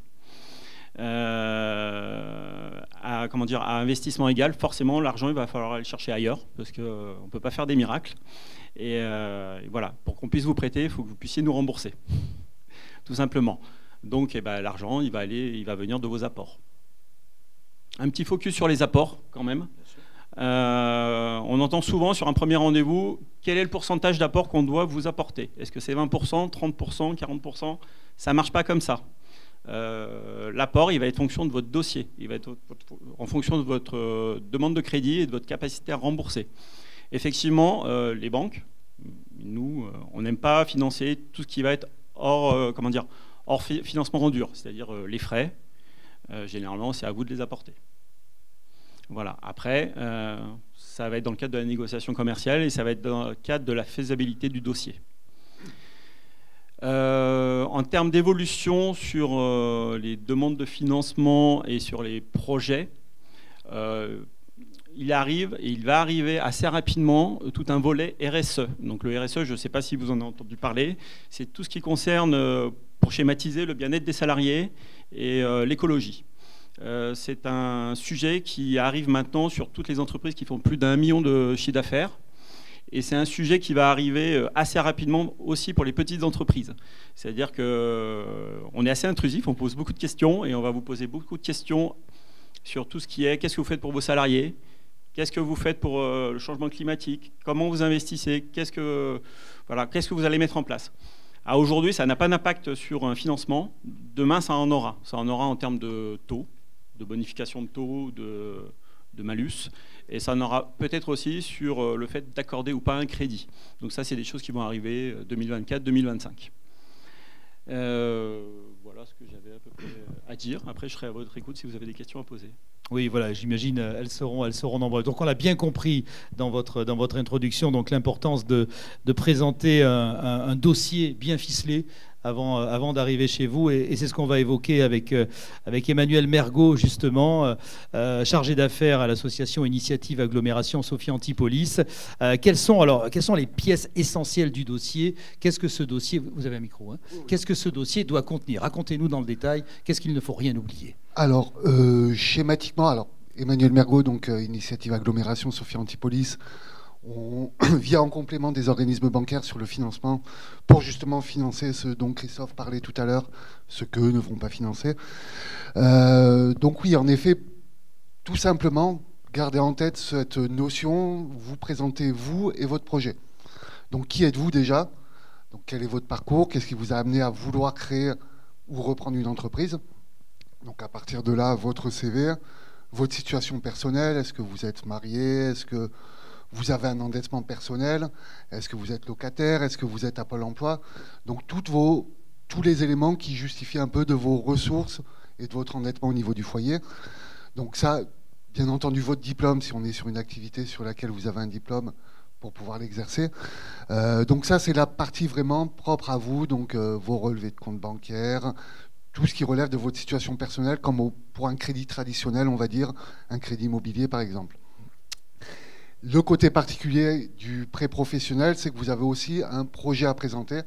À investissement égal, forcément, l'argent, il va falloir aller le chercher ailleurs parce qu'on ne peut pas faire des miracles. Et voilà, pour qu'on puisse vous prêter, il faut que vous puissiez nous rembourser, tout simplement. Donc, l'argent, il va venir de vos apports. Un petit focus sur les apports, quand même. On entend souvent sur un premier rendez-vous, quel est le pourcentage d'apport qu'on doit vous apporter? Est-ce que c'est 20%, 30%, 40%? Ça ne marche pas comme ça. L'apport, il va être en fonction de votre dossier, il va être en fonction de votre demande de crédit et de votre capacité à rembourser. Effectivement, les banques, nous, on n'aime pas financer tout ce qui va être hors financement en dur, c'est-à-dire les frais. Généralement, c'est à vous de les apporter. Voilà. Après, ça va être dans le cadre de la négociation commerciale et ça va être dans le cadre de la faisabilité du dossier. En termes d'évolution sur les demandes de financement et sur les projets, il arrive et il va arriver assez rapidement tout un volet RSE. Donc le RSE, je ne sais pas si vous en avez entendu parler, c'est tout ce qui concerne, pour schématiser, le bien-être des salariés et l'écologie. C'est un sujet qui arrive maintenant sur toutes les entreprises qui font plus d'1 million de chiffre d'affaires. Et c'est un sujet qui va arriver assez rapidement aussi pour les petites entreprises. C'est-à-dire qu'on est assez intrusif, on pose beaucoup de questions et on va vous poser beaucoup de questions sur tout ce qui est qu'est-ce que vous faites pour vos salariés, qu'est-ce que vous faites pour le changement climatique, comment vous investissez, qu'est-ce que vous allez mettre en place. Aujourd'hui, ça n'a pas d'impact sur un financement. Demain, ça en aura. Ça en aura en termes de taux, de bonification de taux, de malus. Et ça en aura peut-être aussi sur le fait d'accorder ou pas un crédit. Donc ça, c'est des choses qui vont arriver 2024-2025. Voilà ce que j'avais à peu près à dire. Après, je serai à votre écoute si vous avez des questions à poser.
Oui, voilà, j'imagine elles seront nombreuses. Donc on l'a bien compris dans votre introduction, donc l'importance de présenter un dossier bien ficelé avant d'arriver chez vous. Et c'est ce qu'on va évoquer avec Emmanuel Mergaud, justement, chargé d'affaires à l'association Initiative Agglomération Sophie Antipolis. Quelles sont les pièces essentielles du dossier? Qu'est-ce que ce dossier, vous avez un micro, hein? Qu'est-ce que ce dossier doit contenir? Racontez-nous dans le détail, qu'est-ce qu'il ne faut rien oublier?
Alors, schématiquement, Emmanuel Mergaud, donc Initiative Agglomération Sophie Antipolis, on vient en complément des organismes bancaires sur le financement pour justement financer ce dont Christophe parlait tout à l'heure, ce qu'eux ne vont pas financer. Donc oui, en effet, tout simplement, gardez en tête cette notion, vous présentez vous et votre projet. Donc qui êtes-vous déjà? Donc quel est votre parcours? Qu'est-ce qui vous a amené à vouloir créer ou reprendre une entreprise? Donc à partir de là, votre CV, votre situation personnelle, est-ce que vous êtes marié? Est-ce que vous avez un endettement personnel? Est-ce que vous êtes locataire? Est-ce que vous êtes à Pôle emploi? Donc tous les éléments qui justifient un peu de vos ressources et de votre endettement au niveau du foyer. Donc ça, bien entendu, votre diplôme, si on est sur une activité sur laquelle vous avez un diplôme pour pouvoir l'exercer. Donc ça, c'est la partie vraiment propre à vous, donc vos relevés de compte bancaire, tout ce qui relève de votre situation personnelle, comme pour un crédit traditionnel, on va dire, un crédit immobilier par exemple. Le côté particulier du pré-professionnel, c'est que vous avez aussi un projet à présenter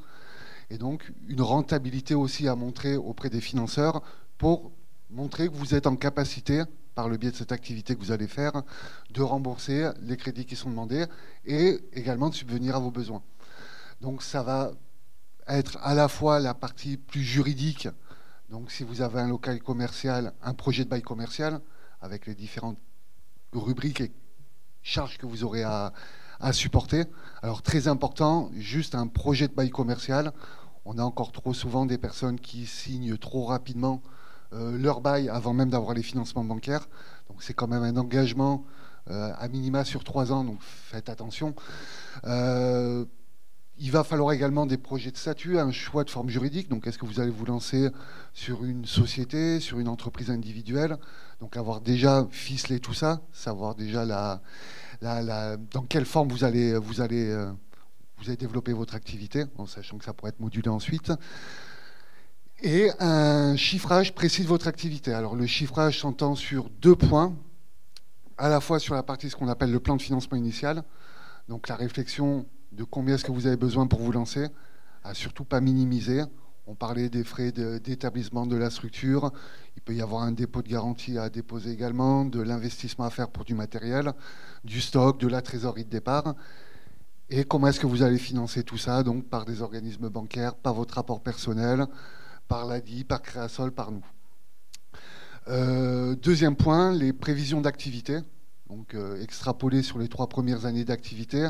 et donc une rentabilité aussi à montrer auprès des financeurs pour montrer que vous êtes en capacité, par le biais de cette activité que vous allez faire, de rembourser les crédits qui sont demandés et également de subvenir à vos besoins. Donc ça va être à la fois la partie plus juridique. Donc si vous avez un local commercial, un projet de bail commercial, avec les différentes rubriques et charges que vous aurez à supporter. Alors très important, juste un projet de bail commercial. On a encore trop souvent des personnes qui signent trop rapidement leur bail avant même d'avoir les financements bancaires. Donc c'est quand même un engagement à minima sur 3 ans, donc faites attention. Il va falloir également des projets de statut, un choix de forme juridique. Donc, est-ce que vous allez vous lancer sur une société, sur une entreprise individuelle? Donc, avoir déjà ficelé tout ça, savoir déjà dans quelle forme vous allez développer votre activité, en sachant que ça pourrait être modulé ensuite. Et un chiffrage précis de votre activité. Alors, le chiffrage s'entend sur 2 points, à la fois sur la partie ce qu'on appelle le plan de financement initial, donc la réflexion de combien est-ce que vous avez besoin pour vous lancer, à surtout pas minimiser. On parlait des frais d'établissement de la structure, il peut y avoir un dépôt de garantie à déposer également, de l'investissement à faire pour du matériel, du stock, de la trésorerie de départ. Et comment est-ce que vous allez financer tout ça? Donc par des organismes bancaires, par votre rapport personnel, par l'ADI, par Créasol, par nous. Deuxième point, les prévisions d'activité. Donc extrapoler sur les 3 premières années d'activité,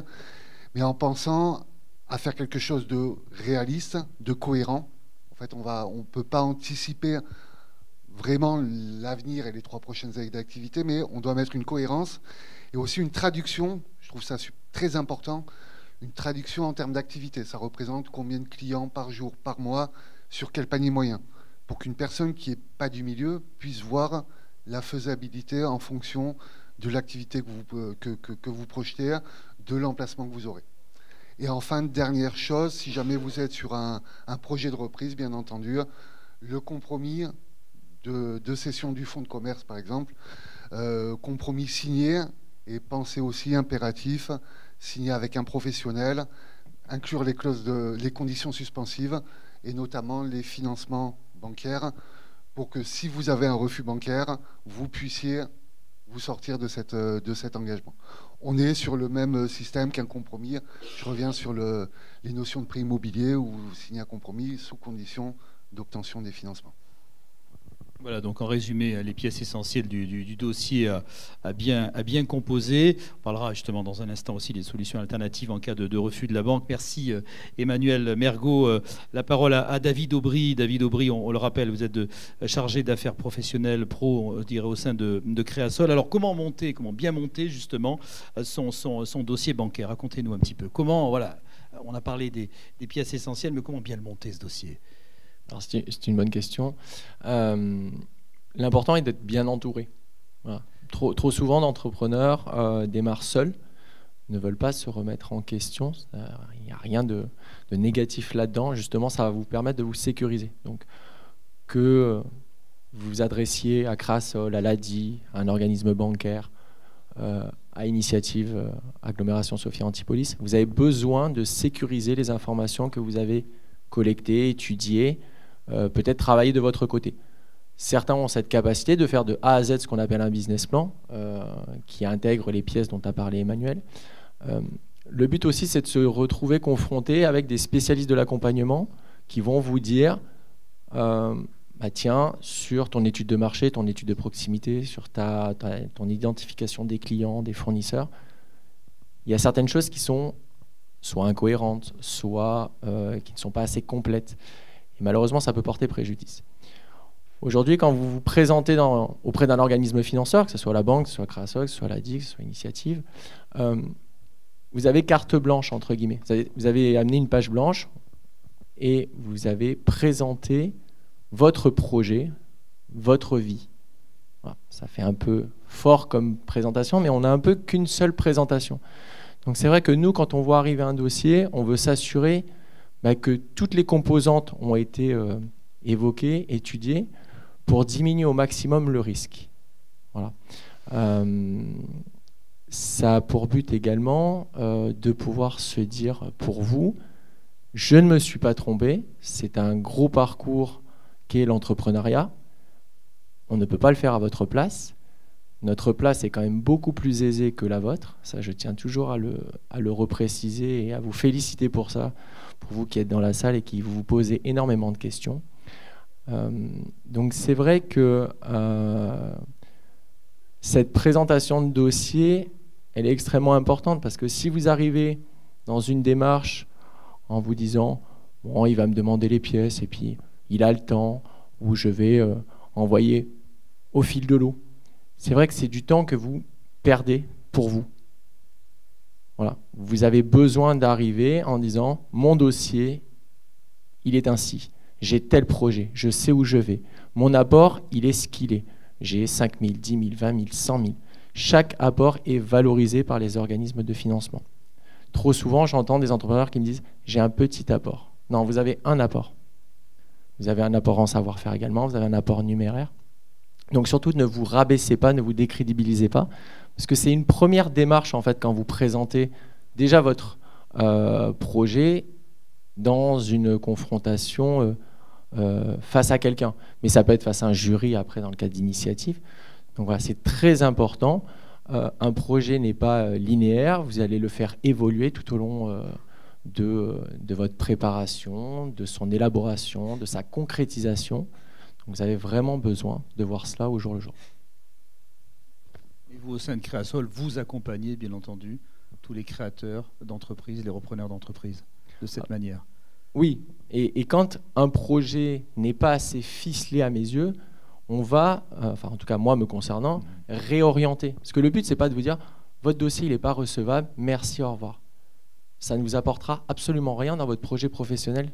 mais en pensant à faire quelque chose de réaliste, de cohérent. En fait, on ne peut pas anticiper vraiment l'avenir et les 3 prochaines années d'activité, mais on doit mettre une cohérence et aussi une traduction, je trouve ça très important, une traduction en termes d'activité. Ça représente combien de clients par jour, par mois, sur quel panier moyen, pour qu'une personne qui n'est pas du milieu puisse voir la faisabilité en fonction de l'activité que vous projetez, de l'emplacement que vous aurez. Et enfin, dernière chose, si jamais vous êtes sur un projet de reprise, bien entendu, le compromis de cession du fonds de commerce, par exemple, compromis signé, et pensez aussi impératif, signé avec un professionnel, inclure les conditions suspensives, et notamment les financements bancaires, pour que si vous avez un refus bancaire, vous puissiez vous sortir de cet engagement. On est sur le même système qu'un compromis. Je reviens sur les notions de prêt immobilier où vous signez un compromis sous condition d'obtention des financements.
Voilà, donc en résumé, les pièces essentielles du dossier à bien composer. On parlera justement dans un instant aussi des solutions alternatives en cas de refus de la banque. Merci Emmanuel Mergault. La parole à David Aubry. David Aubry, on le rappelle, vous êtes chargé d'affaires professionnelles pro, je dirais, au sein de Créasol. Alors comment bien monter justement son dossier bancaire? Racontez-nous un petit peu. Comment, voilà, on a parlé des pièces essentielles, mais comment bien le monter ce dossier?
Alors c'est une bonne question. L'important est d'être bien entouré. Voilà. Trop souvent d'entrepreneurs démarrent seuls, ne veulent pas se remettre en question. Il n'y a rien de négatif là-dedans. Justement, ça va vous permettre de vous sécuriser. Donc, que vous vous adressiez à Créasol, à l'ADI, à un organisme bancaire, à Initiative Agglomération Sophia Antipolis, vous avez besoin de sécuriser les informations que vous avez collectées, étudiées, peut-être travailler de votre côté. Certains ont cette capacité de faire de A à Z ce qu'on appelle un business plan, qui intègre les pièces dont a parlé Emmanuel. Le but aussi, c'est de se retrouver confronté avec des spécialistes de l'accompagnement qui vont vous dire tiens, sur ton étude de marché, ton étude de proximité, sur ton identification des clients, des fournisseurs, il y a certaines choses qui sont soit incohérentes, soit qui ne sont pas assez complètes. Et malheureusement, ça peut porter préjudice. Aujourd'hui, quand vous vous présentez auprès d'un organisme financeur, que ce soit la banque, que ce soit Créasol, que ce soit l'ADI, que ce soit Initiative, vous avez carte blanche, entre guillemets. Vous avez amené une page blanche et vous avez présenté votre projet, votre vie. Voilà. Ça fait un peu fort comme présentation, mais on n'a un peu qu'une seule présentation. Donc c'est vrai que nous, quand on voit arriver un dossier, on veut s'assurer que toutes les composantes ont été évoquées, étudiées, pour diminuer au maximum le risque. Voilà. Ça a pour but également de pouvoir se dire pour vous, je ne me suis pas trompé, c'est un gros parcours qu'est l'entrepreneuriat, on ne peut pas le faire à votre place. Notre place est quand même beaucoup plus aisée que la vôtre. Ça, je tiens toujours à le repréciser et à vous féliciter pour ça, pour vous qui êtes dans la salle et qui vous posez énormément de questions. Donc c'est vrai que cette présentation de dossier, elle est extrêmement importante parce que si vous arrivez dans une démarche en vous disant « bon, il va me demander les pièces et puis il a le temps » ou « je vais envoyer au fil de l'eau », c'est vrai que c'est du temps que vous perdez pour vous. Voilà. Vous avez besoin d'arriver en disant « mon dossier, il est ainsi. J'ai tel projet, je sais où je vais. Mon apport, il est ce qu'il est. J'ai 5 000, 10 000, 20 000, 100 000. » Chaque apport est valorisé par les organismes de financement. Trop souvent, j'entends des entrepreneurs qui me disent « j'ai un petit apport ». Non, vous avez un apport. Vous avez un apport en savoir-faire également, vous avez un apport numéraire. Donc surtout, ne vous rabaissez pas, ne vous décrédibilisez pas, parce que c'est une première démarche en fait quand vous présentez déjà votre projet dans une confrontation face à quelqu'un. Mais ça peut être face à un jury après dans le cadre d'initiative. Donc voilà, c'est très important. Un projet n'est pas linéaire, vous allez le faire évoluer tout au long de votre préparation, de son élaboration, de sa concrétisation. Donc vous avez vraiment besoin de voir cela au jour le jour.
Et vous, au sein de Créasol, vous accompagnez, bien entendu, tous les créateurs d'entreprises, les repreneurs d'entreprises, de cette manière.
Oui, et quand un projet n'est pas assez ficelé à mes yeux, on va, enfin en tout cas moi me concernant, réorienter. Parce que le but, ce n'est pas de vous dire « votre dossier il n'est pas recevable, merci, au revoir ». Ça ne vous apportera absolument rien dans votre projet professionnel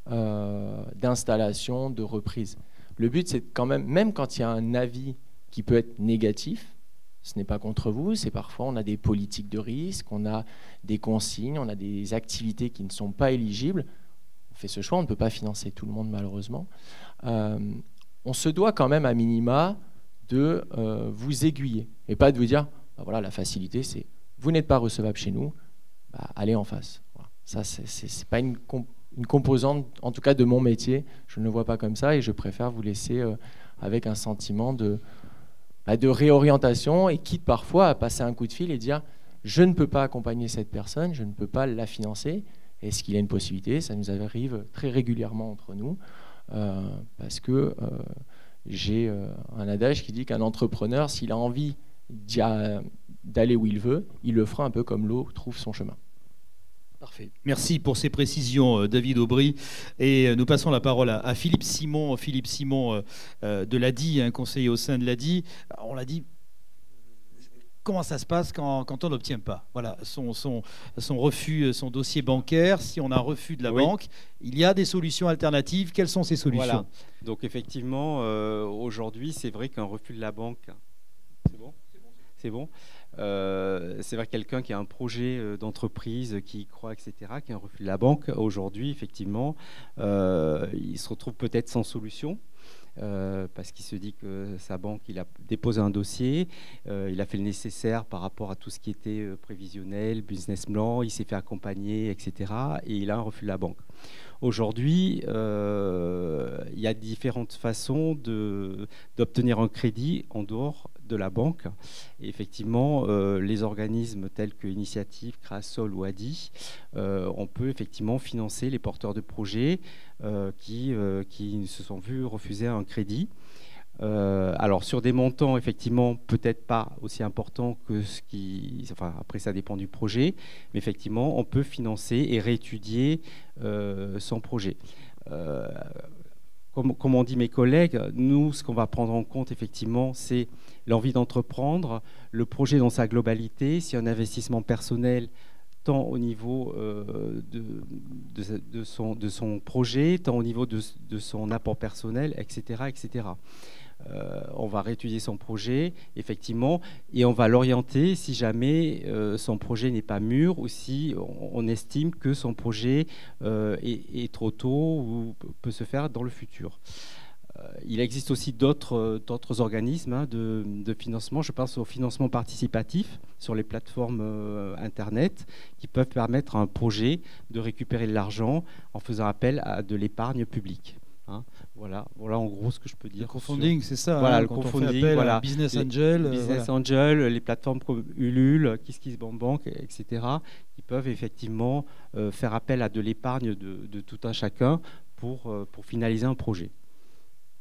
d'installation, de reprise. Le but, c'est quand même quand il y a un avis qui peut être négatif, ce n'est pas contre vous, c'est parfois on a des politiques de risque, on a des consignes, on a des activités qui ne sont pas éligibles. On fait ce choix, on ne peut pas financer tout le monde malheureusement. On se doit quand même à minima de vous aiguiller et pas de vous dire bah voilà, la facilité c'est vous n'êtes pas recevable chez nous, bah, allez en face. Voilà. Ça c'est pas une composante, en tout cas de mon métier, je ne le vois pas comme ça et je préfère vous laisser avec un sentiment de réorientation et quitte parfois à passer un coup de fil et dire je ne peux pas accompagner cette personne, je ne peux pas la financer. Est-ce qu'il y a une possibilité? Ça nous arrive très régulièrement entre nous parce que j'ai un adage qui dit qu'un entrepreneur, s'il a envie d'aller où il veut, il le fera un peu comme l'eau trouve son chemin.
Parfait. Merci pour ces précisions, David Aubry. Et nous passons la parole à Philippe Simon. Philippe Simon de l'ADI, un conseiller au sein de l'ADI. On l'a dit, comment ça se passe quand on n'obtient pas son refus, son dossier bancaire? Si on a un refus de la banque, il y a des solutions alternatives. Quelles sont ces solutions?
Voilà. Donc effectivement, aujourd'hui, c'est vrai qu'un refus de la banque... C'est bon ? C'est bon. C'est vrai que quelqu'un qui a un projet d'entreprise, qui y croit, etc., qui a un refus de la banque, aujourd'hui, effectivement, il se retrouve peut-être sans solution. Parce qu'il se dit que sa banque, il a déposé un dossier, il a fait le nécessaire par rapport à tout ce qui était prévisionnel, business plan, il s'est fait accompagner, etc. Et il a un refus de la banque. Aujourd'hui, il y a différentes façons d'obtenir un crédit en dehors de la banque. Et effectivement, les organismes tels que Initiative, Créasol ou ADI, on peut effectivement financer les porteurs de projets qui se sont vus refuser un crédit. Alors sur des montants effectivement peut-être pas aussi importants que ce qui... Enfin après ça dépend du projet, mais effectivement on peut financer et réétudier son projet. Comme ont dit mes collègues, nous, ce qu'on va prendre en compte, effectivement, c'est l'envie d'entreprendre, le projet dans sa globalité, si un investissement personnel, tant au niveau de son projet, tant au niveau de son apport personnel, etc. etc. On va réétudier son projet, effectivement, et on va l'orienter si jamais son projet n'est pas mûr ou si on estime que son projet est trop tôt ou peut se faire dans le futur. Il existe aussi d'autres organismes de financement. Je pense au financement participatif sur les plateformes Internet qui peuvent permettre à un projet de récupérer de l'argent en faisant appel à de l'épargne publique. Voilà en gros ce que je peux dire.
Le crowdfunding, c'est ça.
Voilà, le
quand
crowdfunding,
on fait appel à Business Angel.
Business Angel, les plateformes comme Ulule, KissKissBankBank, etc., qui peuvent effectivement faire appel à de l'épargne de tout un chacun pour finaliser un projet.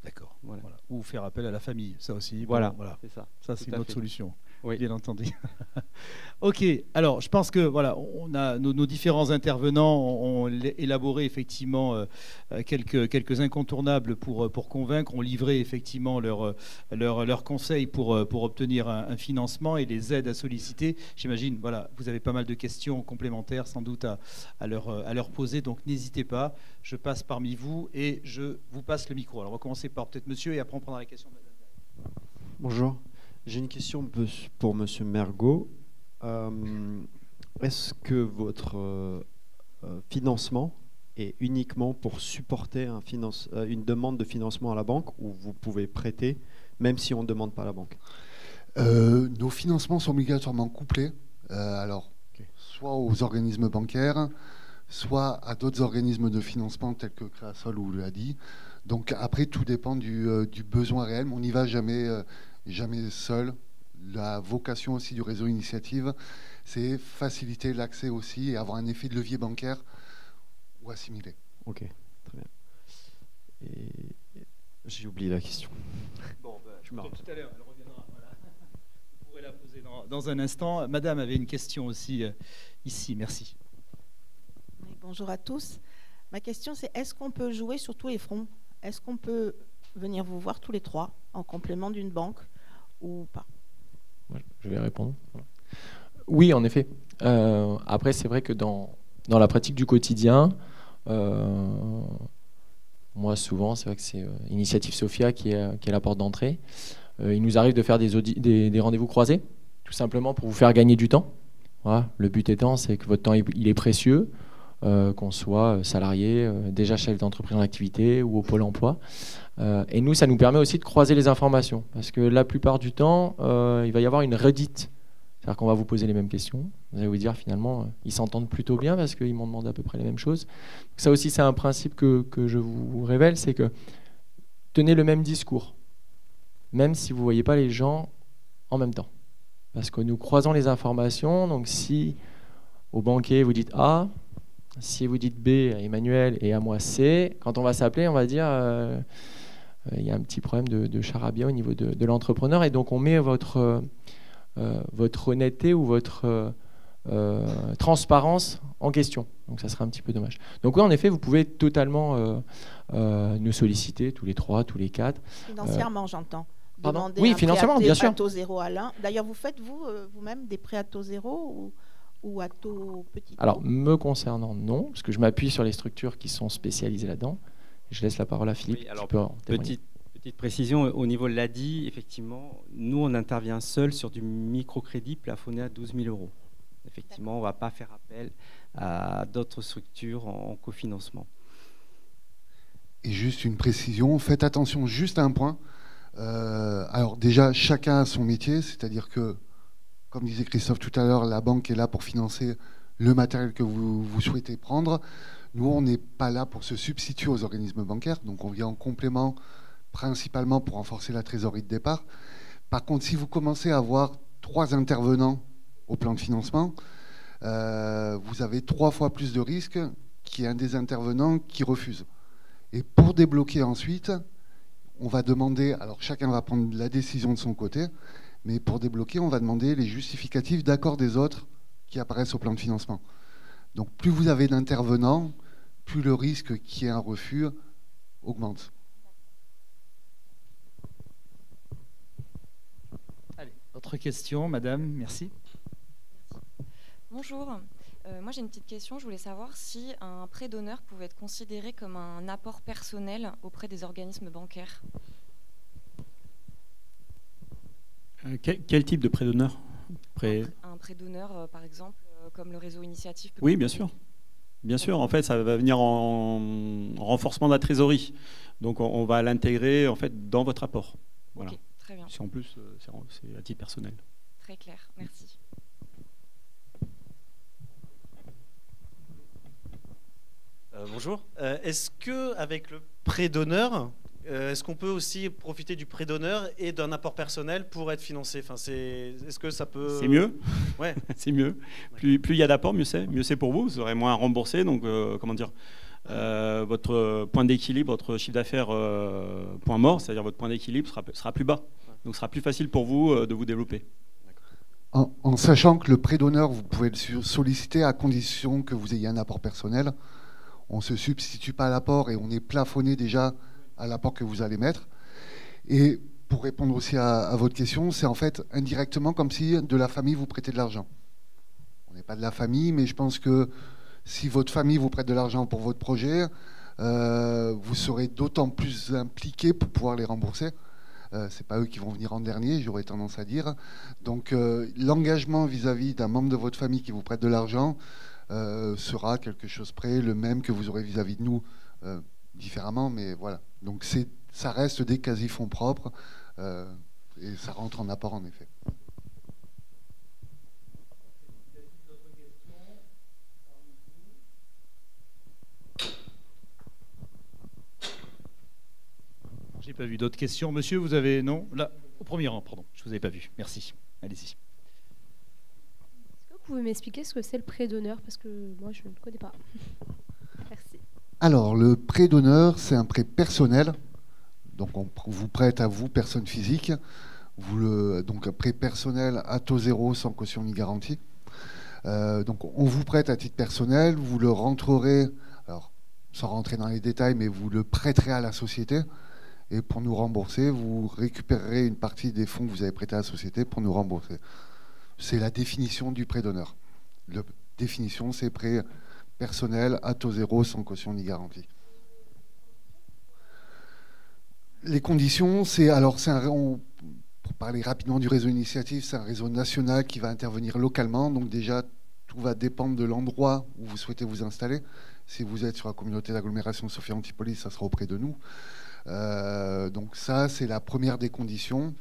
D'accord. Voilà. Ou faire appel à la famille, ça aussi.
Voilà,
voilà.
C'est ça.
Ça, c'est une autre solution.
Oui.
Bien entendu. Ok, alors je pense que voilà, on a nos différents intervenants ont élaboré effectivement quelques incontournables pour convaincre, ont livré effectivement leurs conseils pour obtenir un financement et les aides à solliciter. J'imagine, voilà, vous avez pas mal de questions complémentaires sans doute à leur poser, donc n'hésitez pas. Je passe parmi vous et je vous passe le micro. Alors on va commencer par peut-être monsieur et après on prendra la question de madame.
Bonjour. J'ai une question pour Monsieur Mergault. Est-ce que votre financement est uniquement pour supporter une demande de financement à la banque ou vous pouvez prêter même si on ne demande pas à la banque?
Nos financements sont obligatoirement couplés, soit aux organismes bancaires, soit à d'autres organismes de financement tels que Créasol ou l'ADI. Donc après, tout dépend du besoin réel, mais on n'y va jamais seul. La vocation aussi du réseau Initiative, c'est faciliter l'accès aussi et avoir un effet de levier bancaire ou assimilé.
Ok, très bien. Et j'ai oublié la question.
Bon, tout à l'heure, elle reviendra. Voilà. Vous pourrez la poser dans un instant. Madame avait une question aussi ici. Merci.
Oui, bonjour à tous. Ma question, c'est est-ce qu'on peut jouer sur tous les fronts? Est-ce qu'on peut venir vous voir tous les trois en complément d'une banque ou pas?
Je vais répondre. Oui, en effet. Après, c'est vrai que dans la pratique du quotidien, moi, souvent, c'est vrai que c'est Initiative Sophia qui est la porte d'entrée. il nous arrive de faire des rendez-vous croisés, tout simplement pour vous faire gagner du temps. Voilà. Le but étant, c'est que votre temps il est précieux, qu'on soit salarié, déjà chef d'entreprise en activité ou au Pôle emploi. Et nous, ça nous permet aussi de croiser les informations, parce que la plupart du temps, il va y avoir une redite. C'est-à-dire qu'on va vous poser les mêmes questions. Vous allez vous dire finalement, ils s'entendent plutôt bien parce qu'ils m'ont demandé à peu près les mêmes choses. Donc ça aussi, c'est un principe que je vous révèle, c'est que tenez le même discours, même si vous ne voyez pas les gens en même temps. Parce que nous croisons les informations, donc si au banquier vous dites A, si vous dites B à Emmanuel et à moi C, quand on va s'appeler, on va dire il y a un petit problème de charabia au niveau de l'entrepreneur, et donc on met votre honnêteté ou votre transparence en question. Donc ça serait un petit peu dommage. Donc oui, en effet, vous pouvez totalement nous solliciter tous les 3, tous les 4.
Financièrement, j'entends.
Oui, financièrement, bien sûr.
À taux zéro à l'un. D'ailleurs, vous faites vous-même des prêts à taux zéro ou à taux petit?
Alors, me concernant, non, parce que je m'appuie sur les structures qui sont spécialisées là-dedans. Je laisse la parole à Philippe.
Oui, alors, petite précision, au niveau de l'ADI, effectivement, nous, on intervient seul sur du microcrédit plafonné à 12 000 €. Effectivement, on ne va pas faire appel à d'autres structures en cofinancement.
Et juste une précision, faites attention juste à un point. Alors déjà, chacun a son métier, c'est-à-dire que, comme disait Christophe tout à l'heure, la banque est là pour financer le matériel que vous souhaitez prendre. Nous, on n'est pas là pour se substituer aux organismes bancaires, donc on vient en complément principalement pour renforcer la trésorerie de départ. Par contre, si vous commencez à avoir 3 intervenants au plan de financement, vous avez 3 fois plus de risques qu'il y ait un des intervenants qui refuse. Et pour débloquer ensuite, on va demander, alors chacun va prendre la décision de son côté, mais pour débloquer, on va demander les justificatifs d'accord des autres qui apparaissent au plan de financement. Donc plus vous avez d'intervenants, plus le risque qu'il y ait un refus augmente.
Allez, autre question, madame, merci.
Bonjour. Moi, j'ai une petite question. Je voulais savoir si un prêt d'honneur pouvait être considéré comme un apport personnel auprès des organismes bancaires.
Quel type de prêt d'honneur?
Un prêt d'honneur, par exemple, comme le réseau Initiative.
Oui, bien sûr. Bien sûr. En fait, ça va venir en renforcement de la trésorerie. Donc, on va l'intégrer en fait dans votre apport. Voilà.
Okay, très bien.
Si en plus, c'est à titre personnel.
Très clair. Merci.
Bonjour. Est-ce que avec le prêt d'honneur, est-ce qu'on peut aussi profiter du prêt d'honneur et d'un apport personnel pour être financé? Enfin, est-ce que ça peut...
C'est mieux.
Ouais.
C'est mieux. Plus il y a d'apports, mieux c'est. Mieux c'est pour vous. Vous aurez moins à rembourser. Donc, comment dire, votre point d'équilibre, votre chiffre d'affaires point mort, c'est-à-dire votre point d'équilibre sera plus bas. Donc, ce sera plus facile pour vous de vous développer.
En sachant que le prêt d'honneur, vous pouvez le solliciter à condition que vous ayez un apport personnel. On ne se substitue pas à l'apport et on est plafonné déjà à l'apport que vous allez mettre. Et pour répondre aussi à votre question, c'est en fait indirectement comme si de la famille vous prêtez de l'argent. On n'est pas de la famille, mais je pense que si votre famille vous prête de l'argent pour votre projet, vous serez d'autant plus impliqué pour pouvoir les rembourser. C'est pas eux qui vont venir en dernier, j'aurais tendance à dire. Donc l'engagement vis-à-vis d'un membre de votre famille qui vous prête de l'argent sera quelque chose près le même que vous aurez vis-à-vis de nous, différemment, mais voilà. Donc ça reste des quasi-fonds propres et ça rentre en apport en effet.
J'ai pas vu d'autres questions. Monsieur, vous avez... Non, là, au premier rang, pardon. Je vous avais pas vu. Merci. Allez-y.
Est-ce que vous pouvez m'expliquer ce que c'est le prêt d'honneur? Parce que moi, je ne connais pas. Merci.
Alors, le prêt d'honneur, c'est un prêt personnel. Donc, on vous prête à vous, personne physique. Donc, un prêt personnel à taux zéro, sans caution ni garantie. Donc, on vous prête à titre personnel. Vous le rentrerez, alors, sans rentrer dans les détails, mais vous le prêterez à la société. Et pour nous rembourser, vous récupérerez une partie des fonds que vous avez prêtés à la société pour nous rembourser. C'est la définition du prêt d'honneur. La définition, c'est prêt personnel à taux zéro, sans caution ni garantie. Les conditions, pour parler rapidement du réseau initiative, c'est un réseau national qui va intervenir localement. Donc déjà, tout va dépendre de l'endroit où vous souhaitez vous installer. Si vous êtes sur la communauté d'agglomération Sophia Antipolis, ça sera auprès de nous. Donc ça, c'est la première des conditions.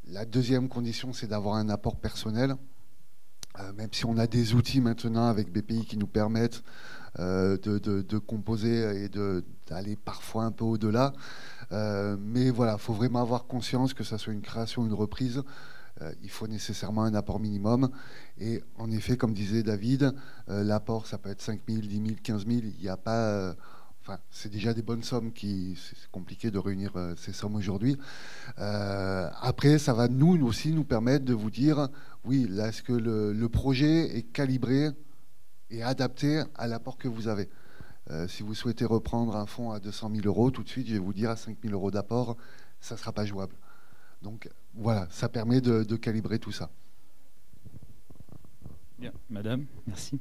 La deuxième condition, c'est d'avoir un apport personnel. Même si on a des outils maintenant avec BPI qui nous permettent de composer et d'aller parfois un peu au-delà. Mais voilà, il faut vraiment avoir conscience que ça soit une création ou une reprise. Il faut nécessairement un apport minimum. Et en effet, comme disait David, l'apport, ça peut être 5 000, 10 000, 15 000. Il n'y a pas... Enfin, c'est déjà des bonnes sommes. C'est compliqué de réunir ces sommes aujourd'hui. Après, ça va nous aussi nous permettre de vous dire, oui, là, est-ce que le projet est calibré et adapté à l'apport que vous avez. Si vous souhaitez reprendre un fonds à 200 000 euros, tout de suite, je vais vous dire, à 5 000 euros d'apport, ça ne sera pas jouable. Donc voilà, ça permet de calibrer tout ça.
Bien, madame, merci.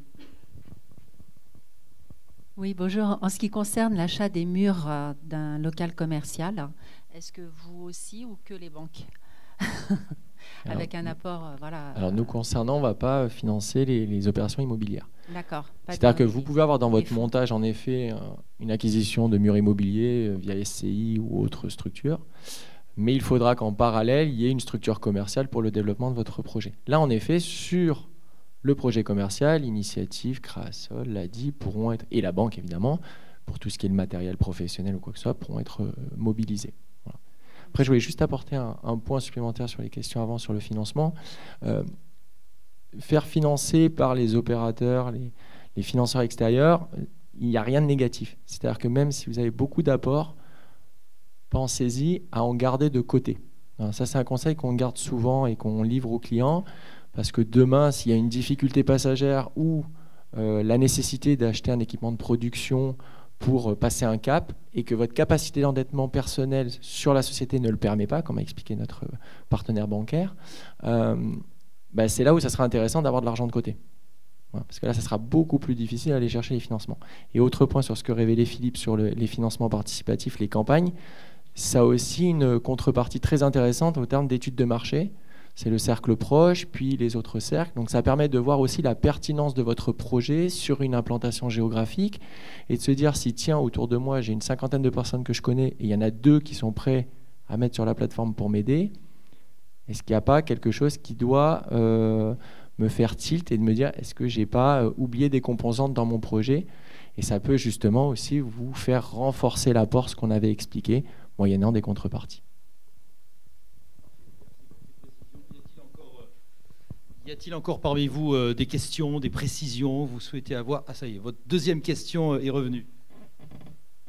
Oui, bonjour. En ce qui concerne l'achat des murs d'un local commercial, est-ce que vous aussi ou que les banques avec un apport, voilà.
Alors nous concernant, on ne va pas financer les opérations immobilières.
D'accord.
C'est-à-dire que vous pouvez avoir dans votre montage, en effet, une acquisition de murs immobiliers via SCI ou autre structure, mais il faudra qu'en parallèle, il y ait une structure commerciale pour le développement de votre projet. Là, en effet, sur le projet commercial, Initiative, Créasol, l'ADI pourront être, et la banque évidemment, pour tout ce qui est le matériel professionnel ou quoi que ce soit, pourront être mobilisés. Voilà. Après, je voulais juste apporter un point supplémentaire sur les questions avant sur le financement. Faire financer par les opérateurs, les financeurs extérieurs, il n'y a rien de négatif. C'est-à-dire que même si vous avez beaucoup d'apports, pensez-y à en garder de côté. Alors ça, c'est un conseil qu'on garde souvent et qu'on livre aux clients, parce que demain, s'il y a une difficulté passagère ou la nécessité d'acheter un équipement de production pour passer un cap, et que votre capacité d'endettement personnel sur la société ne le permet pas, comme a expliqué notre partenaire bancaire, c'est là où ça sera intéressant d'avoir de l'argent de côté. Voilà, parce que là, ça sera beaucoup plus difficile d'aller chercher les financements. Et autre point sur ce que révélait Philippe sur les financements participatifs, les campagnes, ça a aussi une contrepartie très intéressante au terme d'études de marché. C'est le cercle proche, puis les autres cercles. Donc ça permet de voir aussi la pertinence de votre projet sur une implantation géographique et de se dire si, tiens, autour de moi, j'ai une 50aine de personnes que je connais et il y en a 2 qui sont prêts à mettre sur la plateforme pour m'aider, est-ce qu'il n'y a pas quelque chose qui doit me faire tilt et de me dire est-ce que je n'ai pas oublié des composantes dans mon projet? Et ça peut justement aussi vous faire renforcer l'apport, ce qu'on avait expliqué, moyennant des contreparties.
Y a-t-il encore parmi vous des questions, des précisions vous souhaitez avoir? Ah ça y est, votre deuxième question est revenue.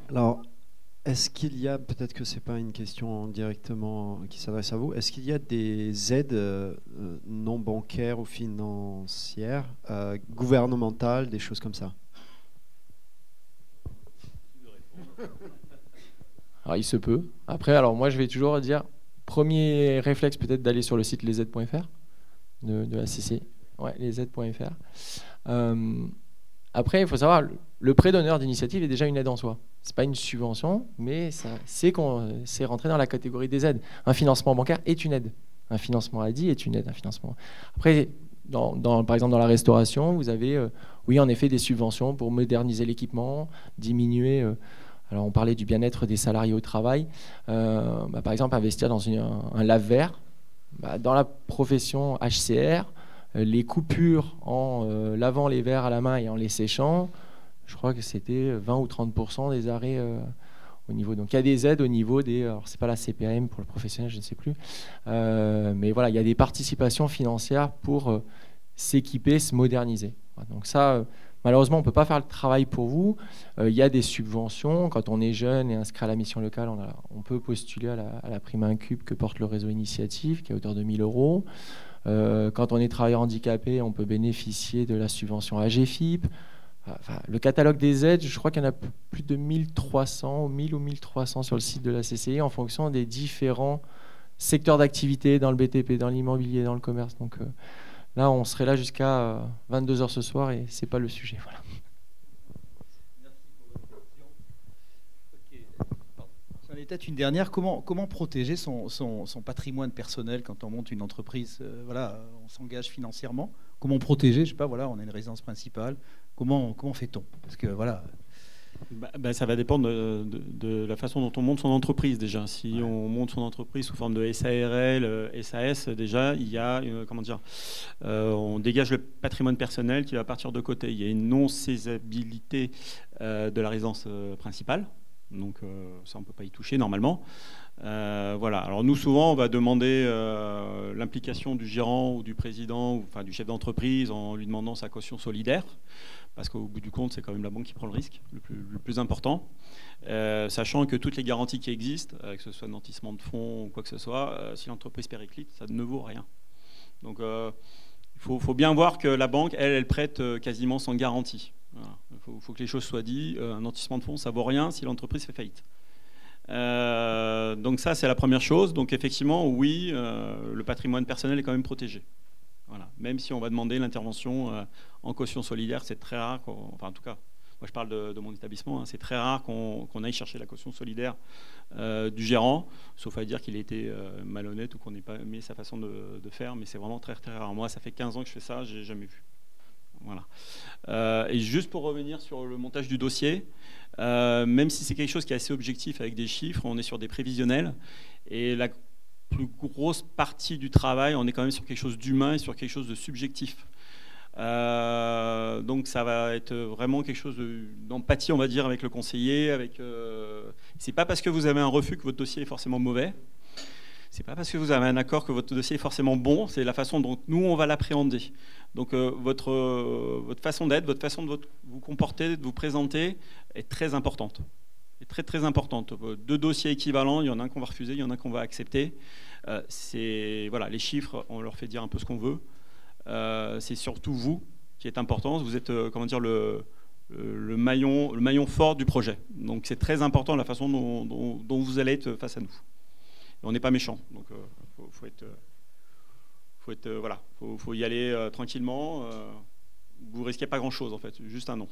Alors, est-ce qu'il y a, peut-être que ce n'est pas une question directement qui s'adresse à vous, est-ce qu'il y a des aides non bancaires ou financières, gouvernementales, des choses comme ça?
Alors il se peut. Après, alors moi je vais toujours dire, premier réflexe peut-être d'aller sur le site lesaides.fr de la CC, ouais, lesaides.fr. Après, il faut savoir, le prêt d'honneur d'initiative est déjà une aide en soi. Ce n'est pas une subvention, mais c'est rentré dans la catégorie des aides. Un financement bancaire est une aide. Un financement ADI est une aide. Un financement... Après, par exemple, dans la restauration, vous avez, oui, en effet, des subventions pour moderniser l'équipement, diminuer... alors, on parlait du bien-être des salariés au travail. Par exemple, investir dans un lave-verre. Dans la profession HCR, les coupures en lavant les verres à la main et en les séchant, je crois que c'était 20 ou 30% des arrêts au niveau. Donc il y a des aides au niveau des... Alors c'est pas la CPAM pour le professionnel, je ne sais plus. Mais voilà, il y a des participations financières pour s'équiper, se moderniser. Donc ça, malheureusement, on ne peut pas faire le travail pour vous. Il y a des subventions. Quand on est jeune et inscrit à la mission locale, on peut postuler à la prime Incube que porte le réseau Initiative, qui est à hauteur de 1 000 euros. Quand on est travailleur handicapé, on peut bénéficier de la subvention AGFIP. Enfin, le catalogue des aides, je crois qu'il y en a plus de 1300, 1000 ou 1300 sur le site de la CCI en fonction des différents secteurs d'activité dans le BTP, dans l'immobilier, dans le commerce. Donc là, on serait là jusqu'à 22h ce soir et ce n'est pas le sujet. Voilà.
J'en ai peut-être une dernière. Comment protéger son patrimoine personnel quand on monte une entreprise? Voilà, on s'engage financièrement. Comment protéger? Je sais pas, voilà, on a une résidence principale. Comment fait-on? Parce que voilà.
Ça va dépendre de la façon dont on monte son entreprise déjà. Si on monte son entreprise sous forme de SARL, SAS, déjà, il y a, on dégage le patrimoine personnel qui va partir de côté. Il y a une non-saisabilité de la résidence principale. Donc ça, on ne peut pas y toucher normalement. Voilà. Alors nous, souvent, on va demander l'implication du gérant ou du président, ou enfin du chef d'entreprise, en lui demandant sa caution solidaire. Parce qu'au bout du compte, c'est quand même la banque qui prend le risque, le plus important. Sachant que toutes les garanties qui existent, que ce soit nantissement de fonds ou quoi que ce soit, si l'entreprise périclite, ça ne vaut rien. Donc il faut bien voir que la banque, elle prête quasiment sans garantie. Voilà. Il faut que les choses soient dites. Un nantissement de fonds, ça ne vaut rien si l'entreprise fait faillite. Donc ça, c'est la première chose. Donc effectivement, oui, le patrimoine personnel est quand même protégé. Voilà. Même si on va demander l'intervention en caution solidaire, c'est très rare. Enfin, en tout cas, moi je parle de mon établissement, hein, c'est très rare qu'on aille chercher la caution solidaire du gérant, sauf à dire qu'il a été malhonnête ou qu'on n'ait pas aimé sa façon de faire, mais c'est vraiment très, très rare. Moi, ça fait 15 ans que je fais ça, j'ai jamais vu. Voilà. Et juste pour revenir sur le montage du dossier, même si c'est quelque chose qui est assez objectif avec des chiffres, on est sur des prévisionnels, et la plus grosse partie du travail, on est quand même sur quelque chose d'humain et sur quelque chose de subjectif. Donc ça va être vraiment quelque chose d'empathie, on va dire, avec le conseiller. C'est pas parce que vous avez un refus que votre dossier est forcément mauvais. C'est pas parce que vous avez un accord que votre dossier est forcément bon. C'est la façon dont nous on va l'appréhender. Donc votre façon d'être, votre façon de vous comporter, de vous présenter est très importante. Est très très importante. 2 dossiers équivalents, il y en a un qu'on va refuser, il y en a un qu'on va accepter. Voilà, les chiffres, on leur fait dire un peu ce qu'on veut. C'est surtout vous qui êtes important. Vous êtes le maillon fort du projet. Donc c'est très important la façon dont vous allez être face à nous. Et on n'est pas méchant, donc faut y aller tranquillement. Vous risquez pas grand-chose en fait, juste un nom.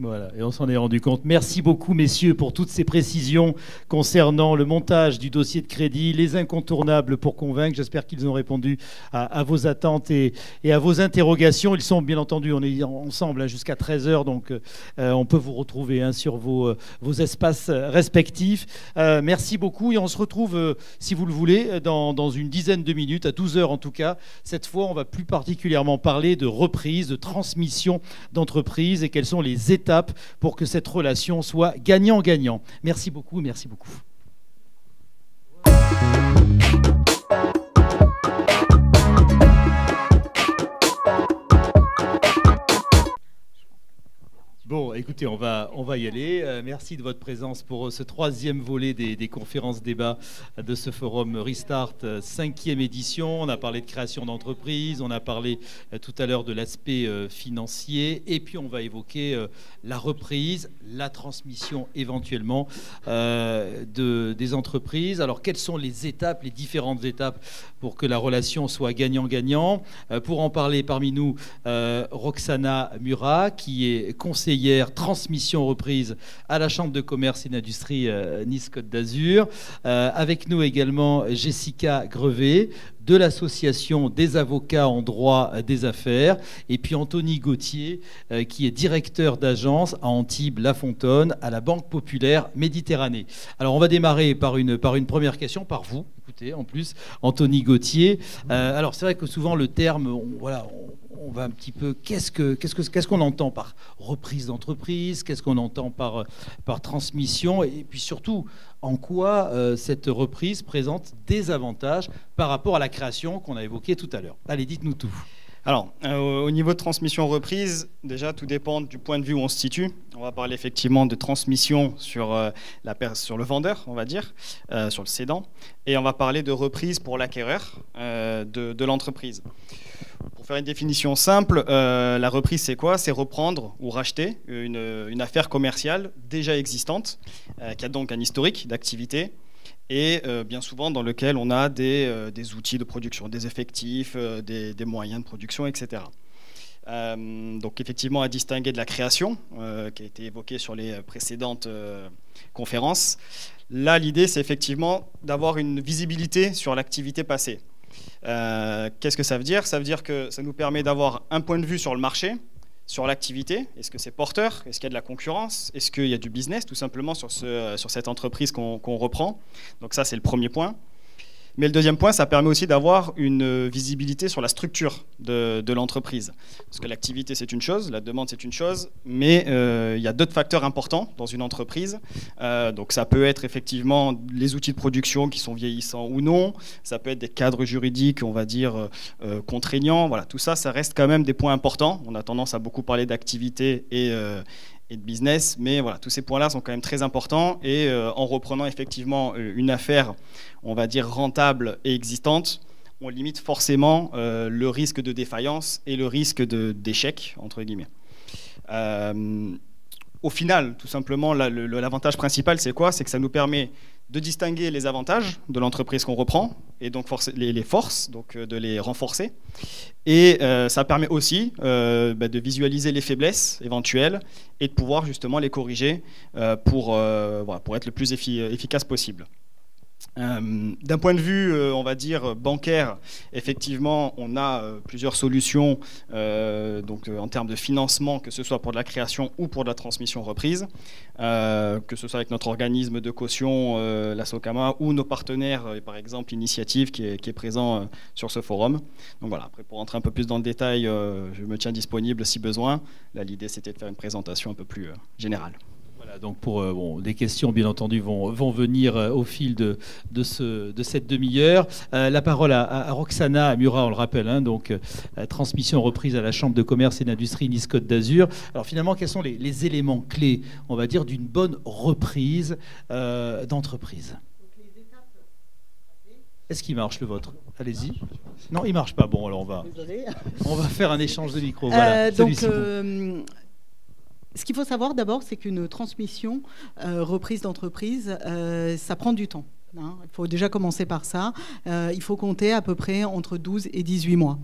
Voilà, et on s'en est rendu compte. Merci beaucoup, messieurs, pour toutes ces précisions concernant le montage du dossier de crédit, les incontournables pour convaincre. J'espère qu'ils ont répondu à vos attentes et à vos interrogations. Ils sont, bien entendu, on est ensemble jusqu'à 13h, donc on peut vous retrouver sur vos espaces respectifs. Merci beaucoup, et on se retrouve, si vous le voulez, dans une dizaine de minutes, à 12h en tout cas. Cette fois, on va plus particulièrement parler de reprise, de transmission d'entreprise et quelles sont les étapes pour que cette relation soit gagnant-gagnant. Merci beaucoup, merci beaucoup. Bon, écoutez, on va y aller. Merci de votre présence pour ce 3e volet des conférences débats de ce forum Restart, 5e édition. On a parlé de création d'entreprise, on a parlé tout à l'heure de l'aspect financier, et puis on va évoquer la reprise, la transmission éventuellement des entreprises. Alors, quelles sont les différentes étapes pour que la relation soit gagnant-gagnant? Pour en parler parmi nous, Roxana Murat, qui est conseillère transmission reprise à la Chambre de commerce et d'industrie Nice-Côte d'Azur. Avec nous également Jessica Grevet de l'Association des avocats en droit des affaires, et puis Anthony Gauthier, qui est directeur d'agence à Antibes-Lafontaine à la Banque Populaire Méditerranée. Alors on va démarrer par une première question, par vous. Écoutez, en plus, Anthony Gauthier. Alors c'est vrai que souvent le terme, on va un petit peu, qu'est-ce qu'on entend par reprise d'entreprise, qu'est-ce qu'on entend par transmission, et puis surtout en quoi cette reprise présente des avantages par rapport à la création qu'on a évoquée tout à l'heure. Allez, dites-nous tout.
Alors, au niveau de transmission-reprise, déjà, tout dépend du point de vue où on se situe. On va parler effectivement de transmission sur le vendeur, on va dire, sur le cédant. Et on va parler de reprise pour l'acquéreur de l'entreprise. Pour faire une définition simple, la reprise, c'est quoi? C'est reprendre ou racheter une affaire commerciale déjà existante, qui a donc un historique d'activité, et bien souvent dans lequel on a des outils de production, des effectifs, des moyens de production, etc. Donc effectivement à distinguer de la création qui a été évoquée sur les précédentes conférences. Là, l'idée, c'est effectivement d'avoir une visibilité sur l'activité passée. Qu'est-ce que ça veut dire? Ça veut dire que ça nous permet d'avoir un point de vue sur le marché, sur l'activité. Est-ce que c'est porteur? Est-ce qu'il y a de la concurrence? Est-ce qu'il y a du business, tout simplement, sur cette entreprise qu'on reprend? Donc ça, c'est le premier point. Mais le deuxième point, ça permet aussi d'avoir une visibilité sur la structure de l'entreprise. Parce que l'activité, c'est une chose, la demande, c'est une chose, mais il y a d'autres facteurs importants dans une entreprise. Donc ça peut être effectivement les outils de production qui sont vieillissants ou non, ça peut être des cadres juridiques, on va dire, contraignants. Voilà, tout ça, ça reste quand même des points importants. On a tendance à beaucoup parler d'activité et de business, mais voilà, tous ces points-là sont quand même très importants et en reprenant effectivement une affaire, on va dire rentable et existante, on limite forcément le risque de défaillance et le risque d'échec, entre guillemets. Au final, tout simplement, l'avantage principal, c'est quoi? C'est que ça nous permet de distinguer les avantages de l'entreprise qu'on reprend et donc les forces, donc de les renforcer. Et ça permet aussi de visualiser les faiblesses éventuelles et de pouvoir justement les corriger pour être le plus efficace possible. D'un point de vue, on va dire, bancaire, effectivement, on a plusieurs solutions en termes de financement, que ce soit pour de la création ou pour de la transmission reprise, que ce soit avec notre organisme de caution, la SOCAMA, ou nos partenaires, par exemple Initiative, qui est présent sur ce forum. Donc voilà, après, pour rentrer un peu plus dans le détail, je me tiens disponible si besoin. Là, l'idée, c'était de faire une présentation un peu plus générale.
Donc des questions, bien entendu, vont venir au fil de cette demi-heure. La parole à Roxana Murat, on le rappelle, transmission reprise à la Chambre de commerce et d'industrie Nice-Côte d'Azur. Alors finalement, quels sont les éléments clés, on va dire, d'une bonne reprise d'entreprise? Est-ce qu'il marche le vôtre? Allez-y. Non, il marche pas. Bon, alors on va faire un échange de micro. Voilà,
ce qu'il faut savoir d'abord, c'est qu'une transmission, reprise d'entreprise, ça prend du temps. Il faut déjà commencer par ça. Il faut compter à peu près entre 12 et 18 mois.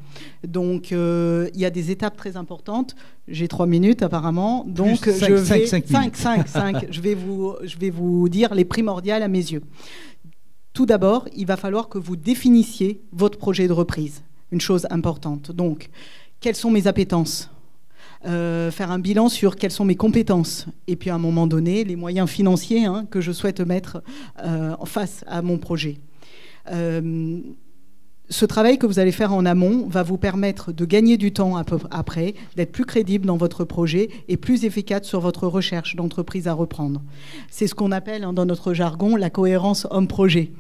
Donc, il y a des étapes très importantes. J'ai 3 minutes apparemment. Donc, je vais vous dire les primordiales à mes yeux. Tout d'abord, il va falloir que vous définissiez votre projet de reprise. Une chose importante. Donc, quelles sont mes appétences ? Faire un bilan sur quelles sont mes compétences et puis à un moment donné les moyens financiers que je souhaite mettre en face à mon projet. Ce travail que vous allez faire en amont va vous permettre de gagner du temps après, d'être plus crédible dans votre projet et plus efficace sur votre recherche d'entreprise à reprendre. C'est ce qu'on appelle dans notre jargon la cohérence homme-projet.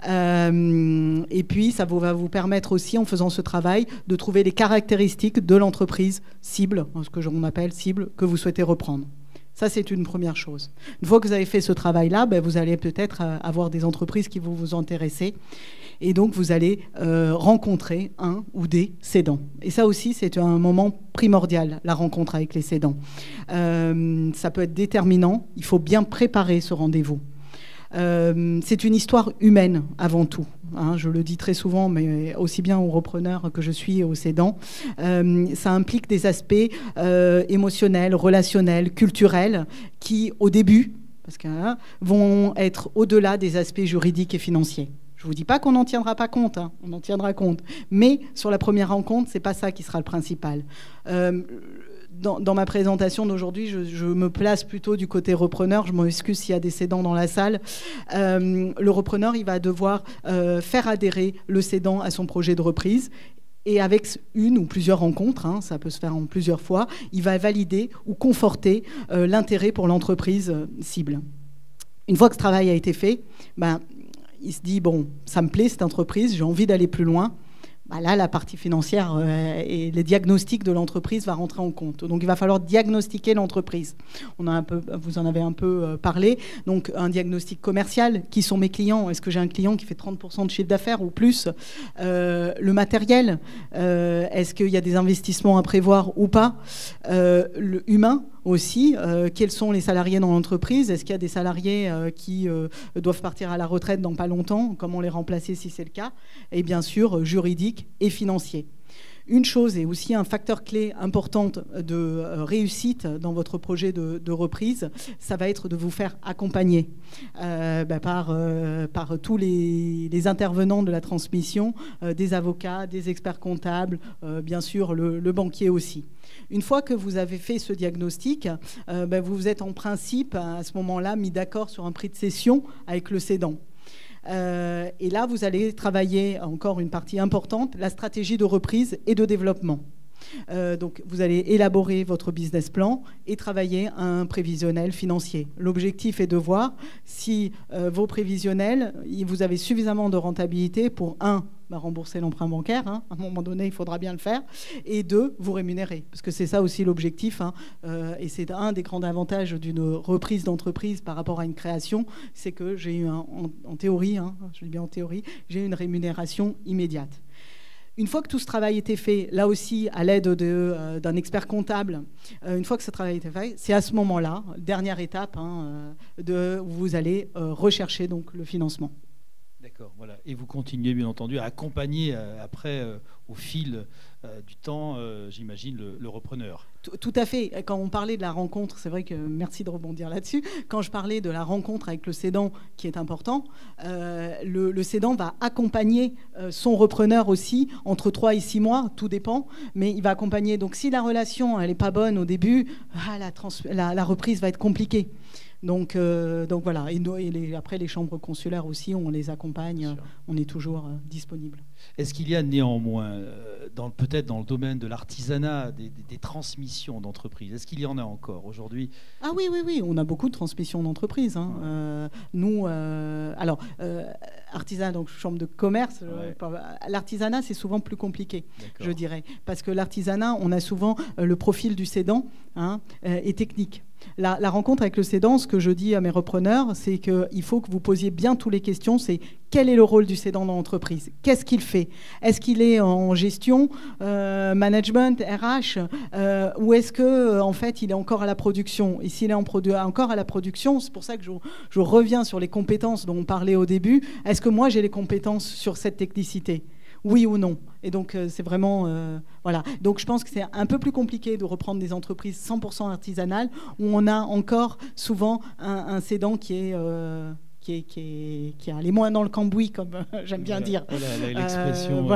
Et puis, ça va vous permettre aussi, en faisant ce travail, de trouver les caractéristiques de l'entreprise cible, ce que on appelle cible, que vous souhaitez reprendre. Ça, c'est une première chose. Une fois que vous avez fait ce travail-là, vous allez peut-être avoir des entreprises qui vont vous intéresser. Et donc, vous allez rencontrer un ou des cédants. Et ça aussi, c'est un moment primordial, la rencontre avec les cédants. Ça peut être déterminant. Il faut bien préparer ce rendez-vous. C'est une histoire humaine avant tout. Je le dis très souvent, mais aussi bien aux repreneurs que je suis aux cédants. Ça implique des aspects émotionnels, relationnels, culturels, qui, au début, vont être au-delà des aspects juridiques et financiers. Je ne vous dis pas qu'on n'en tiendra pas compte, on en tiendra compte. Mais sur la première rencontre, ce n'est pas ça qui sera le principal. Dans ma présentation d'aujourd'hui, je me place plutôt du côté repreneur. Je m'en excuse s'il y a des cédants dans la salle. Le repreneur, il va devoir faire adhérer le cédant à son projet de reprise. Et avec une ou plusieurs rencontres, ça peut se faire en plusieurs fois, il va valider ou conforter l'intérêt pour l'entreprise cible. Une fois que ce travail a été fait, il se dit, bon, ça me plaît cette entreprise, j'ai envie d'aller plus loin. Là, la partie financière et les diagnostics de l'entreprise va rentrer en compte. Donc, il va falloir diagnostiquer l'entreprise. Vous en avez un peu parlé. Donc, un diagnostic commercial. Qui sont mes clients? Est-ce que j'ai un client qui fait 30% de chiffre d'affaires ou plus? Le matériel. Est-ce qu'il y a des investissements à prévoir ou pas? Le humain aussi. Quels sont les salariés dans l'entreprise? Est-ce qu'il y a des salariés qui doivent partir à la retraite dans pas longtemps? Comment les remplacer si c'est le cas? Et bien sûr, juridique et financier. Une chose et aussi un facteur clé important de réussite dans votre projet de reprise, ça va être de vous faire accompagner par tous les intervenants de la transmission, des avocats, des experts comptables, bien sûr le banquier aussi. Une fois que vous avez fait ce diagnostic, vous êtes en principe à ce moment-là mis d'accord sur un prix de cession avec le cédant. Et là, vous allez travailler, encore une partie importante, la stratégie de reprise et de développement. Donc, vous allez élaborer votre business plan et travailler un prévisionnel financier. L'objectif est de voir si vos prévisionnels, vous avez suffisamment de rentabilité pour, rembourser l'emprunt bancaire, à un moment donné, il faudra bien le faire, et 2, vous rémunérer. Parce que c'est ça aussi l'objectif, et c'est un des grands avantages d'une reprise d'entreprise par rapport à une création, c'est que j'ai eu, en théorie, je dis bien en théorie, j'ai une rémunération immédiate. Une fois que tout ce travail était fait, là aussi à l'aide d'un expert comptable, une fois que ce travail était fait, c'est à ce moment-là, dernière étape, où vous allez rechercher donc le financement.
D'accord, voilà. Et vous continuez bien entendu à accompagner après, au fil du temps, j'imagine, le repreneur.
Tout à fait. Quand on parlait de la rencontre, c'est vrai que, merci de rebondir là-dessus, quand je parlais de la rencontre avec le cédant qui est important, le cédant va accompagner son repreneur aussi entre 3 et 6 mois, tout dépend, mais il va accompagner. Donc si la relation elle n'est pas bonne au début, la reprise va être compliquée. Donc voilà, et après les chambres consulaires aussi, on les accompagne, on est toujours disponible.
Est-ce qu'il y a néanmoins, peut-être dans le domaine de l'artisanat, des transmissions d'entreprises? Est-ce qu'il y en a encore aujourd'hui?
Ah oui, on a beaucoup de transmissions d'entreprises. Nous, artisanat, donc chambre de commerce, l'artisanat c'est souvent plus compliqué, je dirais, parce que l'artisanat, on a souvent le profil du cédant et technique. La rencontre avec le cédant, ce que je dis à mes repreneurs, c'est qu'il faut que vous posiez bien toutes les questions. C'est quel est le rôle du cédant dans l'entreprise? Qu'est-ce qu'il fait? Est-ce qu'il est en gestion, management, RH, ou est-ce que en fait il est encore à la production? Et s'il est encore à la production, c'est pour ça que je reviens sur les compétences dont on parlait au début. Est-ce que moi j'ai les compétences sur cette technicité? Oui ou non? Et donc, c'est vraiment... voilà. Donc, je pense que c'est un peu plus compliqué de reprendre des entreprises 100% artisanales où on a encore souvent un cédant qui a les mains dans le cambouis, comme j'aime bien dire.
Voilà, l'expression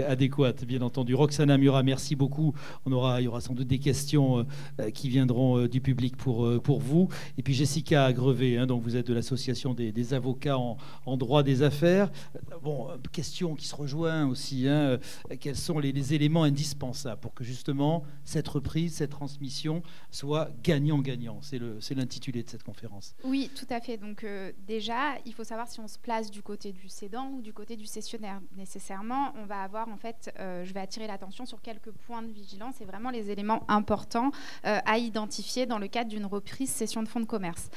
adéquate, bien entendu. Roxana Murat, merci beaucoup. Il y aura sans doute des questions qui viendront du public pour vous. Et puis Jessica Grevet, donc vous êtes de l'association des avocats en droit des affaires. Bon, question qui se rejoint aussi. Quels sont les éléments indispensables pour que justement cette reprise, cette transmission soit gagnant-gagnant? C'est l'intitulé de cette conférence.
Oui, tout à fait. Donc déjà, il faut savoir si on se place du côté du cédant ou du côté du cessionnaire. Nécessairement, on va avoir en fait, je vais attirer l'attention sur quelques points de vigilance et vraiment les éléments importants à identifier dans le cadre d'une reprise cession de fonds de commerce.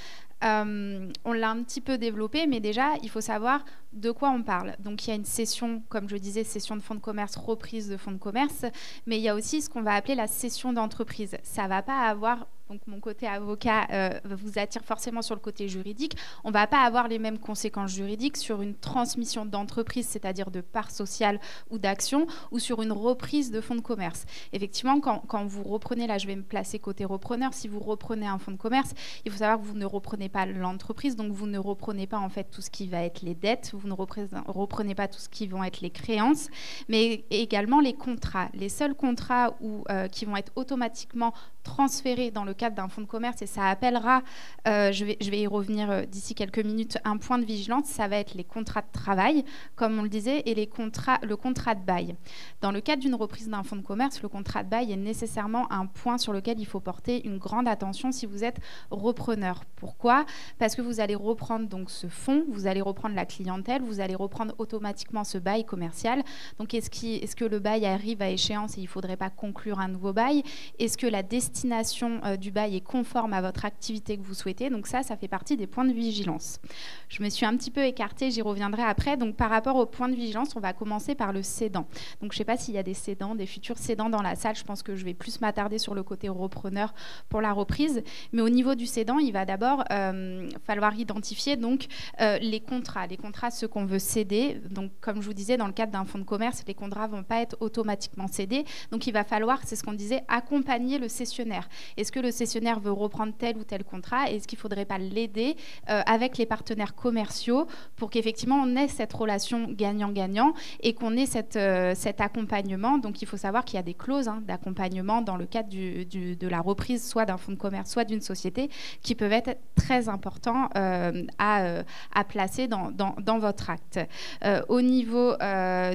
On l'a un petit peu développé, mais déjà, il faut savoir de quoi on parle. Donc, il y a une cession, comme je disais, cession de fonds de commerce, reprise de fonds de commerce, mais il y a aussi ce qu'on va appeler la cession d'entreprise. Ça ne va pas avoir... Donc, mon côté avocat vous attire forcément sur le côté juridique. On ne va pas avoir les mêmes conséquences juridiques sur une transmission d'entreprise, c'est-à-dire de parts sociales ou d'actions, ou sur une reprise de fonds de commerce. Effectivement, quand vous reprenez, là je vais me placer côté repreneur, si vous reprenez un fonds de commerce, il faut savoir que vous ne reprenez pas l'entreprise, donc vous ne reprenez pas en fait tout ce qui va être les dettes, vous ne reprenez pas tout ce qui vont être les créances, mais également les contrats. Les seuls contrats qui vont être automatiquement transférés dans le cadre d'un fonds de commerce, et ça appellera, je vais y revenir d'ici quelques minutes, un point de vigilance, ça va être les contrats de travail, comme on le disait, et le contrat de bail. Dans le cadre d'une reprise d'un fonds de commerce, le contrat de bail est nécessairement un point sur lequel il faut porter une grande attention si vous êtes repreneur. Pourquoi? Parce que vous allez reprendre donc ce fonds, vous allez reprendre la clientèle, vous allez reprendre automatiquement ce bail commercial. Donc est-ce que le bail arrive à échéance et il ne faudrait pas conclure un nouveau bail? Est-ce que la destination destination du bail est conforme à votre activité que vous souhaitez. Donc ça fait partie des points de vigilance. Je me suis un petit peu écartée, j'y reviendrai après. Donc par rapport aux points de vigilance, on va commencer par le cédant. Donc je ne sais pas s'il y a des cédants, des futurs cédants dans la salle. Je pense que je vais plus m'attarder sur le côté repreneur pour la reprise. Mais au niveau du cédant, il va d'abord falloir identifier donc, les contrats. Les contrats, ceux qu'on veut céder. Donc comme je vous disais, dans le cadre d'un fonds de commerce, les contrats ne vont pas être automatiquement cédés. Donc il va falloir, c'est ce qu'on disait, accompagner le cessionnaire. Est-ce que le cessionnaire veut reprendre tel ou tel contrat? Est-ce qu'il ne faudrait pas l'aider avec les partenaires commerciaux pour qu'effectivement on ait cette relation gagnant-gagnant et qu'on ait cet accompagnement? Donc il faut savoir qu'il y a des clauses d'accompagnement dans le cadre de la reprise, soit d'un fonds de commerce, soit d'une société, qui peuvent être très importants à placer dans votre acte. Au niveau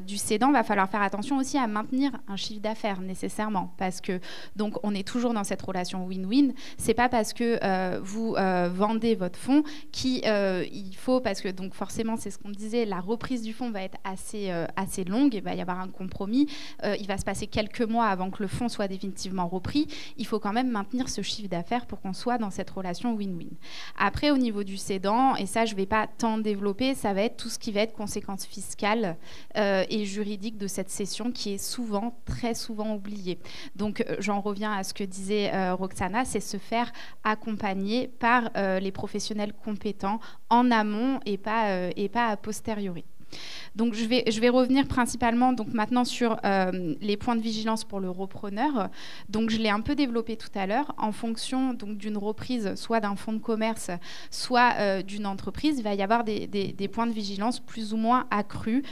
du cédant, il va falloir faire attention aussi à maintenir un chiffre d'affaires nécessairement, parce que donc on est toujours dans cette relation win-win. C'est pas parce que vous vendez votre fonds qu'il faut, parce que donc forcément c'est ce qu'on disait, la reprise du fonds va être assez longue, il va y avoir un compromis, il va se passer quelques mois avant que le fonds soit définitivement repris. Il faut quand même maintenir ce chiffre d'affaires pour qu'on soit dans cette relation win-win. Après, au niveau du cédant, et ça je ne vais pas tant développer, ça va être tout ce qui va être conséquences fiscales et juridiques de cette cession qui est souvent, très souvent oubliée. Donc j'en reviens à ce que disait Roxana, c'est se faire accompagner par les professionnels compétents en amont et pas a posteriori. Donc je vais revenir principalement donc maintenant sur les points de vigilance pour le repreneur. Donc je l'ai un peu développé tout à l'heure. En fonction donc d'une reprise, soit d'un fonds de commerce, soit d'une entreprise, il va y avoir des points de vigilance plus ou moins accrus,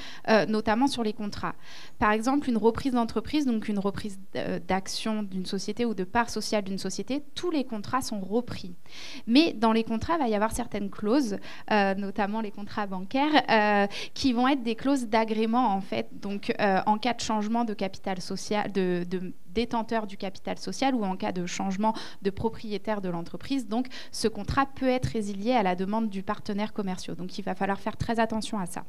notamment sur les contrats. Par exemple, une reprise d'entreprise, donc une reprise d'action d'une société ou de part sociale d'une société, tous les contrats sont repris. Mais dans les contrats, il va y avoir certaines clauses, notamment les contrats bancaires, qui vont être des clauses d'agrément en fait. Donc en cas de changement de capital social, de détenteur du capital social ou en cas de changement de propriétaire de l'entreprise. Donc ce contrat peut être résilié à la demande du partenaire commercial. Donc il va falloir faire très attention à ça.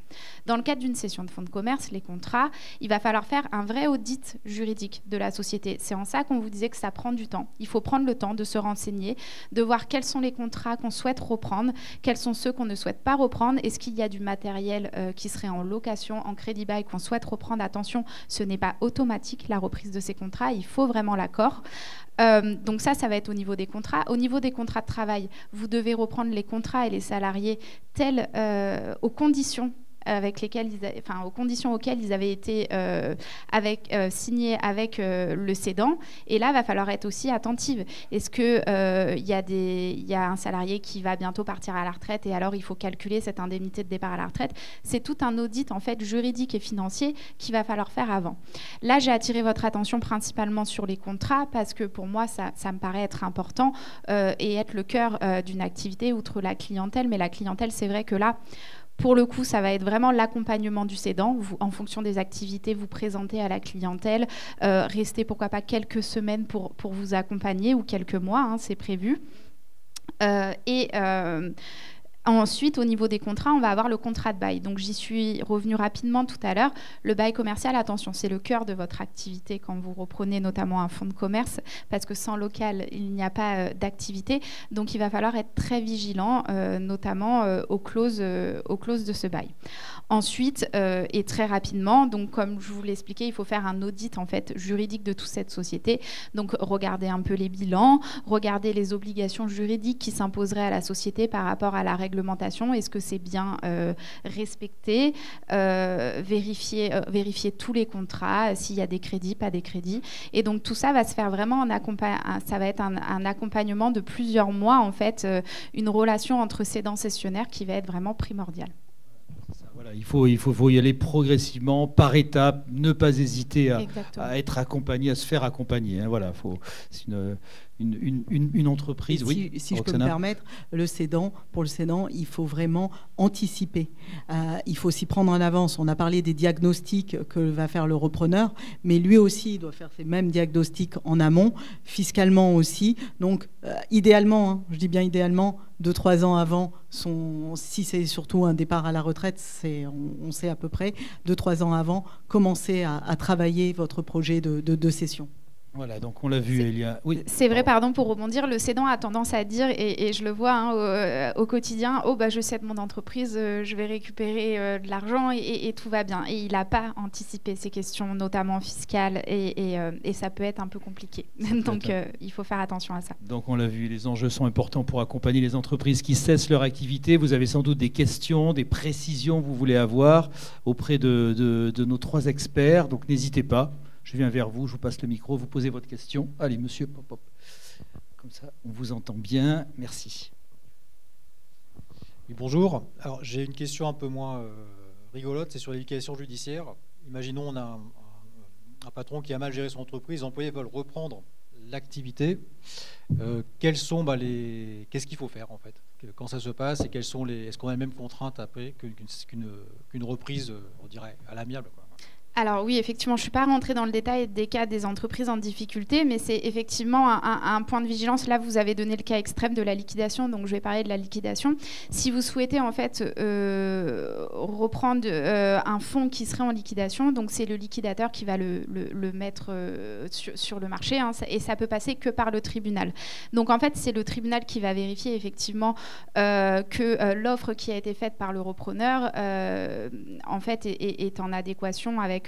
Dans le cadre d'une cession de fonds de commerce, les contrats, il va falloir faire un vrai audit juridique de la société. C'est en ça qu'on vous disait que ça prend du temps. Il faut prendre le temps de se renseigner, de voir quels sont les contrats qu'on souhaite reprendre, quels sont ceux qu'on ne souhaite pas reprendre, est-ce qu'il y a du matériel qui serait en location, en crédit bail qu'on souhaite reprendre. Attention, ce n'est pas automatique la reprise de ces contrats, il faut vraiment l'accord. Donc ça va être au niveau des contrats. Au niveau des contrats de travail, vous devez reprendre les contrats et les salariés tels aux conditions avec lesquels aux conditions auxquelles ils avaient été signés avec le cédant. Et là, il va falloir être aussi attentive. Est-ce qu'il y a un salarié qui va bientôt partir à la retraite et alors il faut calculer cette indemnité de départ à la retraite? C'est tout un audit en fait juridique et financier qu'il va falloir faire avant. Là, j'ai attiré votre attention principalement sur les contrats parce que pour moi, ça me paraît être important et être le cœur d'une activité outre la clientèle. Mais la clientèle, c'est vrai que là, pour le coup, ça va être vraiment l'accompagnement du cédant. Vous, en fonction des activités, vous présentez à la clientèle. Restez pourquoi pas quelques semaines pour vous accompagner ou quelques mois, c'est prévu. Ensuite, au niveau des contrats, on va avoir le contrat de bail. Donc, j'y suis revenue rapidement tout à l'heure. Le bail commercial, attention, c'est le cœur de votre activité quand vous reprenez notamment un fonds de commerce, parce que sans local, il n'y a pas d'activité. Donc, il va falloir être très vigilant, notamment aux clauses de ce bail. Ensuite, et très rapidement, donc comme je vous l'ai expliqué, il faut faire un audit en fait juridique de toute cette société. Donc, regardez un peu les bilans, regardez les obligations juridiques qui s'imposeraient à la société par rapport à la réglementation. Est-ce que c'est bien respecté? Vérifier tous les contrats, s'il y a des crédits, pas des crédits. Et donc tout ça va se faire vraiment ça va être un accompagnement de plusieurs mois en fait, une relation entre cédant-cessionnaire qui va être vraiment primordiale.
Voilà, il faut y aller progressivement, par étapes, ne pas hésiter à être accompagné, à se faire accompagner. Hein, voilà, c'est une entreprise.
Si je peux me permettre, pour le cédant, il faut vraiment anticiper. Il faut s'y prendre en avance. On a parlé des diagnostics que va faire le repreneur, mais lui aussi, il doit faire ces mêmes diagnostics en amont, fiscalement aussi. Donc, idéalement, je dis bien idéalement, 2-3 ans avant, si c'est surtout un départ à la retraite, on sait à peu près, 2-3 ans avant, commencer à travailler votre projet de cession.
Voilà, donc on l'a vu, Elia. Oui.
C'est vrai, pardon, pour rebondir, le cédant a tendance à dire, et je le vois au quotidien, oh bah je cède mon entreprise, je vais récupérer de l'argent et tout va bien. Et il n'a pas anticipé ces questions, notamment fiscales, et ça peut être un peu compliqué. Donc il faut faire attention à ça.
Donc on l'a vu, les enjeux sont importants pour accompagner les entreprises qui cessent leur activité. Vous avez sans doute des questions, des précisions que vous voulez avoir auprès de nos 3 experts, donc n'hésitez pas. Je viens vers vous, je vous passe le micro, vous posez votre question. Allez, monsieur, pop, pop. Comme ça, on vous entend bien. Merci.
Oui, bonjour. Alors, j'ai une question un peu moins rigolote, c'est sur la liquidation judiciaire. Imaginons on a un patron qui a mal géré son entreprise, les employés veulent reprendre l'activité. Qu'est-ce qu'il faut faire en fait? Quand ça se passe et est-ce qu'on a les mêmes contraintes après qu'une reprise, on dirait, à l'amiable, quoi?
Alors oui, effectivement, je ne suis pas rentrée dans le détail des cas des entreprises en difficulté, mais c'est effectivement un point de vigilance. Là, vous avez donné le cas extrême de la liquidation, donc je vais parler de la liquidation. Si vous souhaitez en fait reprendre un fonds qui serait en liquidation, donc c'est le liquidateur qui va le mettre sur le marché, hein, et ça peut passer que par le tribunal. Donc en fait, c'est le tribunal qui va vérifier effectivement que l'offre qui a été faite par le repreneur en fait est en adéquation avec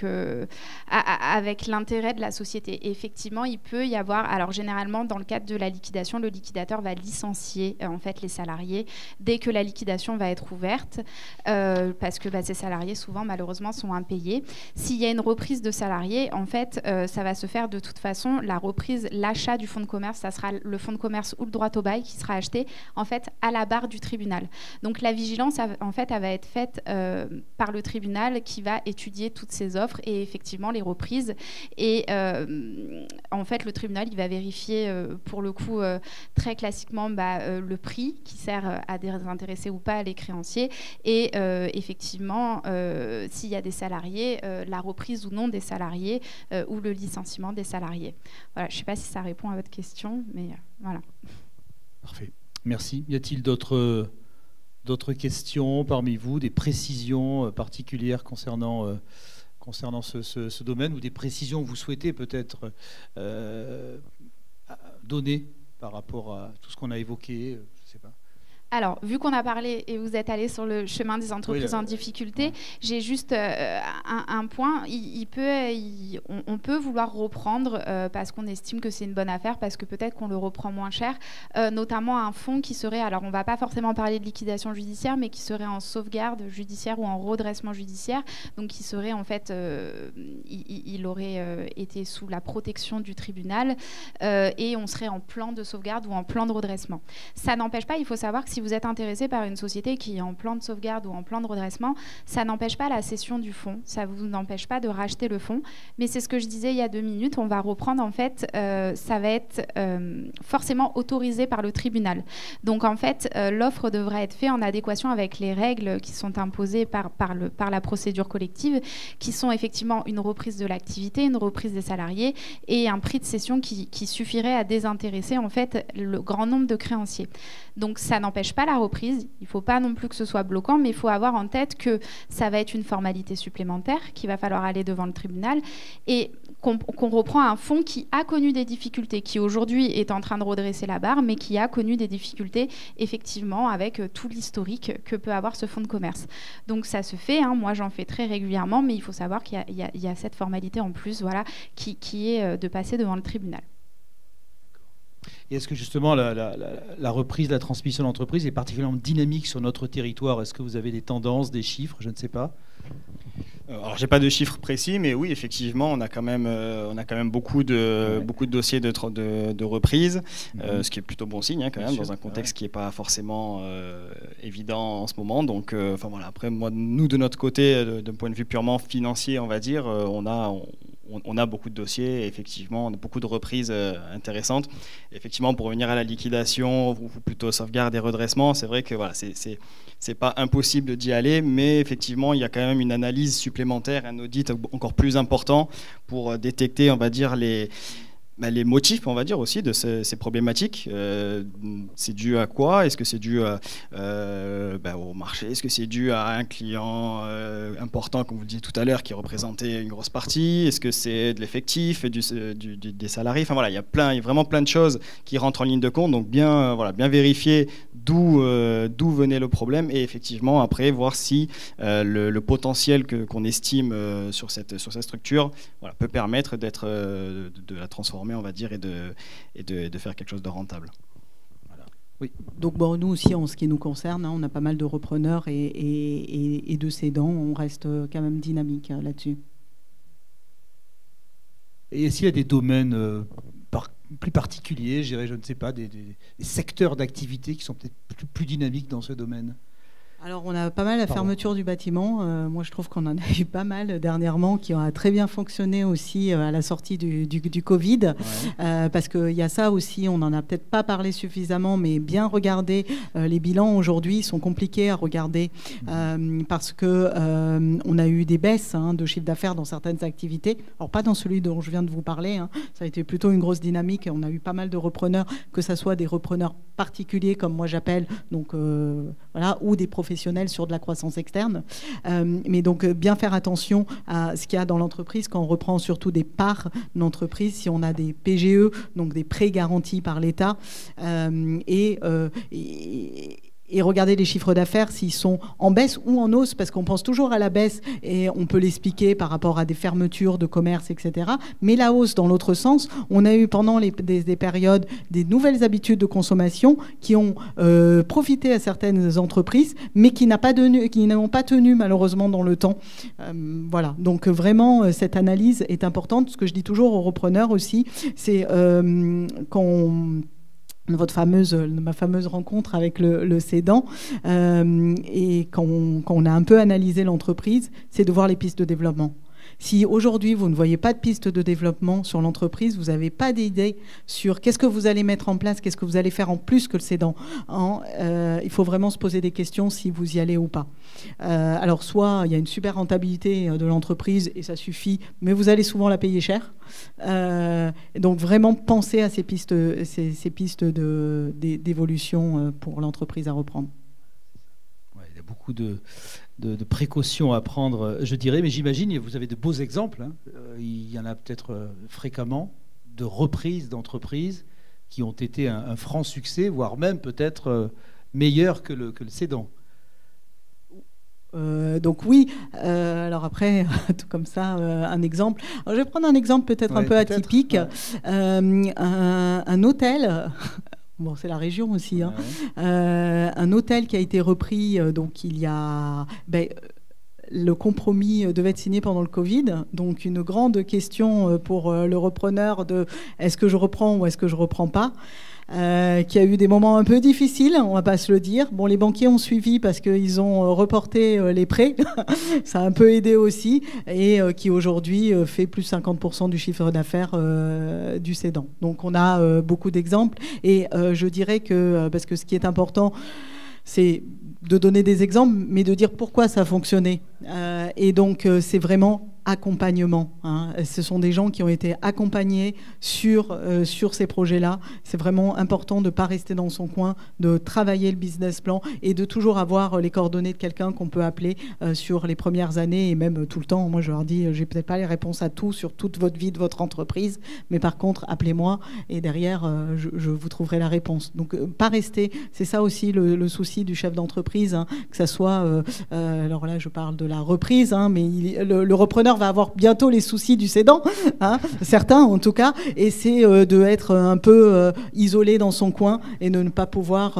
l'intérêt de la société. Et effectivement, il peut y avoir, alors généralement dans le cadre de la liquidation, le liquidateur va licencier en fait les salariés dès que la liquidation va être ouverte, parce que ces salariés souvent malheureusement sont impayés. S'il y a une reprise de salariés, en fait, ça va se faire de toute façon. La reprise, l'achat du fonds de commerce, ça sera le fonds de commerce ou le droit au bail qui sera acheté en fait à la barre du tribunal. Donc la vigilance, en fait, elle va être faite par le tribunal qui va étudier toutes ces offres et effectivement les reprises. Et en fait, le tribunal, il va vérifier pour le coup très classiquement le prix qui sert à désintéresser ou pas les créanciers et effectivement s'il y a des salariés, la reprise ou non des salariés ou le licenciement des salariés. Voilà, je ne sais pas si ça répond à votre question, mais voilà.
Parfait. Merci. Y a-t-il d'autres questions parmi vous, des précisions particulières concernant ce domaine ou des précisions que vous souhaitez peut-être donner par rapport à tout ce qu'on a évoqué, je ne sais pas.
Alors, vu qu'on a parlé et vous êtes allé sur le chemin des entreprises en difficulté, j'ai juste un point. On peut vouloir reprendre parce qu'on estime que c'est une bonne affaire, parce que peut-être qu'on le reprend moins cher, notamment un fonds qui serait, alors on ne va pas forcément parler de liquidation judiciaire, mais qui serait en sauvegarde judiciaire ou en redressement judiciaire, donc qui serait en fait, il aurait été sous la protection du tribunal et on serait en plan de sauvegarde ou en plan de redressement. Ça n'empêche pas, il faut savoir que si vous êtes intéressé par une société qui est en plan de sauvegarde ou en plan de redressement, ça n'empêche pas la cession du fonds, ça ne vous empêche pas de racheter le fonds. Mais c'est ce que je disais il y a 2 minutes, on va reprendre en fait, ça va être forcément autorisé par le tribunal. Donc en fait, l'offre devra être faite en adéquation avec les règles qui sont imposées par la procédure collective, qui sont effectivement une reprise de l'activité, une reprise des salariés et un prix de cession qui suffirait à désintéresser en fait le grand nombre de créanciers. Donc ça n'empêche pas la reprise, il ne faut pas non plus que ce soit bloquant, mais il faut avoir en tête que ça va être une formalité supplémentaire, qu'il va falloir aller devant le tribunal, et qu'on reprend un fonds qui a connu des difficultés, qui aujourd'hui est en train de redresser la barre, mais qui a connu des difficultés, effectivement, avec tout l'historique que peut avoir ce fonds de commerce. Donc ça se fait, hein, moi j'en fais très régulièrement, mais il faut savoir qu'il y a cette formalité en plus, voilà, qui est de passer devant le tribunal.
Et est-ce que justement la reprise, la transmission d'entreprise est particulièrement dynamique sur notre territoire? Est-ce que vous avez des tendances, des chiffres? Je ne sais pas.
Alors, j'ai pas de chiffres précis, mais oui, effectivement, on a quand même beaucoup de dossiers de reprise, ce qui est plutôt bon signe, hein, quand même, dans un contexte qui n'est pas forcément évident en ce moment. Donc, enfin voilà. Après, nous de notre côté, d'un point de vue purement financier, on va dire, on a beaucoup de dossiers, effectivement, beaucoup de reprises intéressantes. Effectivement, pour revenir à la liquidation, ou plutôt sauvegarde et redressement, c'est vrai que voilà, c'est pas impossible d'y aller, mais effectivement, il y a quand même une analyse supplémentaire, un audit encore plus important pour détecter, on va dire, les motifs, on va dire, aussi de ces problématiques. C'est dû à quoi? Est-ce que c'est dû au marché? Est-ce que c'est dû à un client important, comme vous le disiez tout à l'heure, qui représentait une grosse partie? Est-ce que c'est de l'effectif, des salariés? Enfin voilà, il y a vraiment plein de choses qui rentrent en ligne de compte. Donc bien vérifier d'où venait le problème et effectivement après voir si le potentiel qu'on estime sur cette structure peut permettre de la transformer, on va dire, et de faire quelque chose de rentable.
Oui. Donc nous aussi, en ce qui nous concerne, on a pas mal de repreneurs et de cédants. On reste quand même dynamique là-dessus.
Et est-ce qu'il y a des domaines plus particuliers, je ne sais pas, des secteurs d'activité qui sont peut-être plus dynamiques dans ce domaine?
Alors, on a pas mal la fermeture du bâtiment. Moi, je trouve qu'on en a eu pas mal dernièrement qui ont très bien fonctionné aussi à la sortie du Covid. Ouais. Parce qu'il y a ça aussi, on n'en a peut-être pas parlé suffisamment, mais bien regarder les bilans aujourd'hui sont compliqués à regarder parce qu'on a eu des baisses de chiffre d'affaires dans certaines activités. Alors, pas dans celui dont je viens de vous parler. Ça a été plutôt une grosse dynamique. On a eu pas mal de repreneurs, que ce soit des repreneurs particuliers, comme moi j'appelle, donc ou des professionnels sur de la croissance externe. Mais donc, bien faire attention à ce qu'il y a dans l'entreprise quand on reprend surtout des parts d'entreprise, si on a des PGE, donc des prêts garantis par l'État, et regarder les chiffres d'affaires s'ils sont en baisse ou en hausse, parce qu'on pense toujours à la baisse et on peut l'expliquer par rapport à des fermetures de commerce, etc. Mais la hausse, dans l'autre sens, on a eu pendant des périodes des nouvelles habitudes de consommation qui ont profité à certaines entreprises, mais qui n'ont pas tenu malheureusement dans le temps. Voilà. Donc vraiment, cette analyse est importante. Ce que je dis toujours aux repreneurs aussi, c'est ma fameuse rencontre avec le cédant, et quand on a un peu analysé l'entreprise, c'est de voir les pistes de développement. Si aujourd'hui, vous ne voyez pas de piste de développement sur l'entreprise, vous n'avez pas d'idée sur qu'est-ce que vous allez mettre en place, qu'est-ce que vous allez faire en plus que le cédant. Il faut vraiment se poser des questions si vous y allez ou pas. Alors, soit il y a une super rentabilité de l'entreprise et ça suffit, mais vous allez souvent la payer cher. Donc, vraiment penser à ces pistes d'évolution pour l'entreprise à reprendre.
Ouais, il y a beaucoup de précautions à prendre, je dirais, mais j'imagine, vous avez de beaux exemples, il y en a peut-être fréquemment, de reprises d'entreprises qui ont été un franc succès, voire même peut-être meilleur que le cédant.
Donc oui, alors après, tout comme ça, un exemple. Alors, je vais prendre un exemple peut-être un peu atypique. Ouais. Un hôtel... Bon, c'est la région aussi. Un hôtel qui a été repris, donc il y a... le compromis devait être signé pendant le Covid, donc une grande question pour le repreneur de est-ce que je reprends ou est-ce que je ne reprends pas, qui a eu des moments un peu difficiles, on ne va pas se le dire. Bon, les banquiers ont suivi parce qu'ils ont reporté les prêts, ça a un peu aidé aussi, et qui aujourd'hui fait plus 50% du chiffre d'affaires du cédant. Donc on a beaucoup d'exemples, et je dirais que, parce que ce qui est important, c'est de donner des exemples, mais de dire pourquoi ça a fonctionné. Et donc, c'est vraiment accompagnement. Ce sont des gens qui ont été accompagnés sur ces projets-là. C'est vraiment important de ne pas rester dans son coin, de travailler le business plan et de toujours avoir les coordonnées de quelqu'un qu'on peut appeler sur les premières années et même tout le temps. Moi, je leur dis, j'ai peut-être pas les réponses à tout sur toute votre vie de votre entreprise, mais par contre, appelez-moi et derrière, je vous trouverai la réponse. Donc, pas rester. C'est ça aussi le souci du chef d'entreprise, que ça soit... alors là, je parle de la reprise, mais le repreneur va avoir bientôt les soucis du cédant, certains en tout cas, et c'est de être un peu isolé dans son coin et de ne pas pouvoir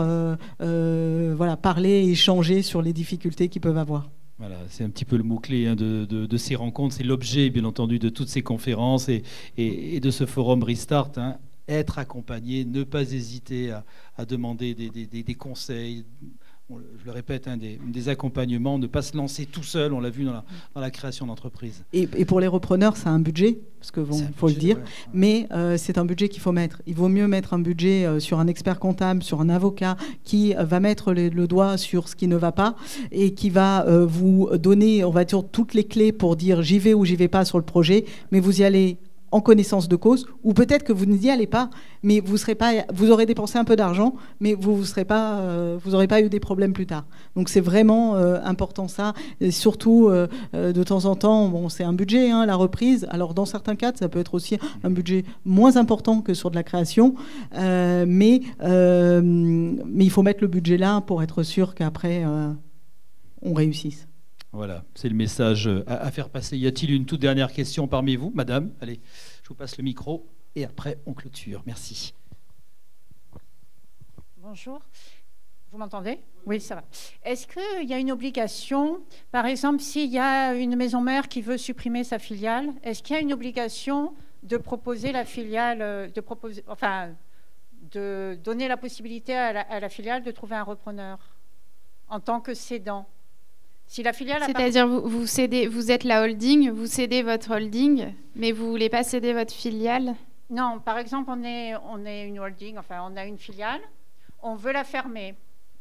parler et échanger sur les difficultés qu'ils peuvent avoir.
Voilà, c'est un petit peu le mot-clé de ces rencontres, c'est l'objet bien entendu de toutes ces conférences et de ce forum Restart. Être accompagné, ne pas hésiter à demander des conseils. Je le répète, des accompagnements, ne pas se lancer tout seul, on l'a vu dans la création d'entreprise.
Et pour les repreneurs, c'est un budget, parce que faut le dire, ouais. Mais c'est un budget qu'il faut mettre. Il vaut mieux mettre un budget sur un expert comptable, sur un avocat qui va mettre le doigt sur ce qui ne va pas et qui va vous donner, on va dire, toutes les clés pour dire j'y vais ou j'y vais pas sur le projet, mais vous y allez en connaissance de cause, ou peut-être que vous n'y allez pas, mais vous aurez dépensé un peu d'argent, mais vous n'aurez pas eu des problèmes plus tard. Donc c'est vraiment important ça, et surtout de temps en temps, bon, c'est un budget, hein, la reprise. Alors dans certains cas, ça peut être aussi un budget moins important que sur de la création, mais il faut mettre le budget là pour être sûr qu'après on réussisse.
Voilà, c'est le message à faire passer. Y a-t-il une toute dernière question parmi vous, madame? Allez, je vous passe le micro et après on clôture. Merci.
Bonjour. Vous m'entendez? Oui, ça va. Est-ce qu'il y a une obligation, par exemple, s'il y a une maison mère qui veut supprimer sa filiale, est-ce qu'il y a une obligation de proposer la filiale, de donner la possibilité à la filiale de trouver un repreneur en tant que cédant? Si la filiale
C'est-à-dire vous êtes la holding, vous cédez votre holding, mais vous ne voulez pas céder votre filiale?
Non, par exemple, on est une holding, enfin on a une filiale, on veut la fermer.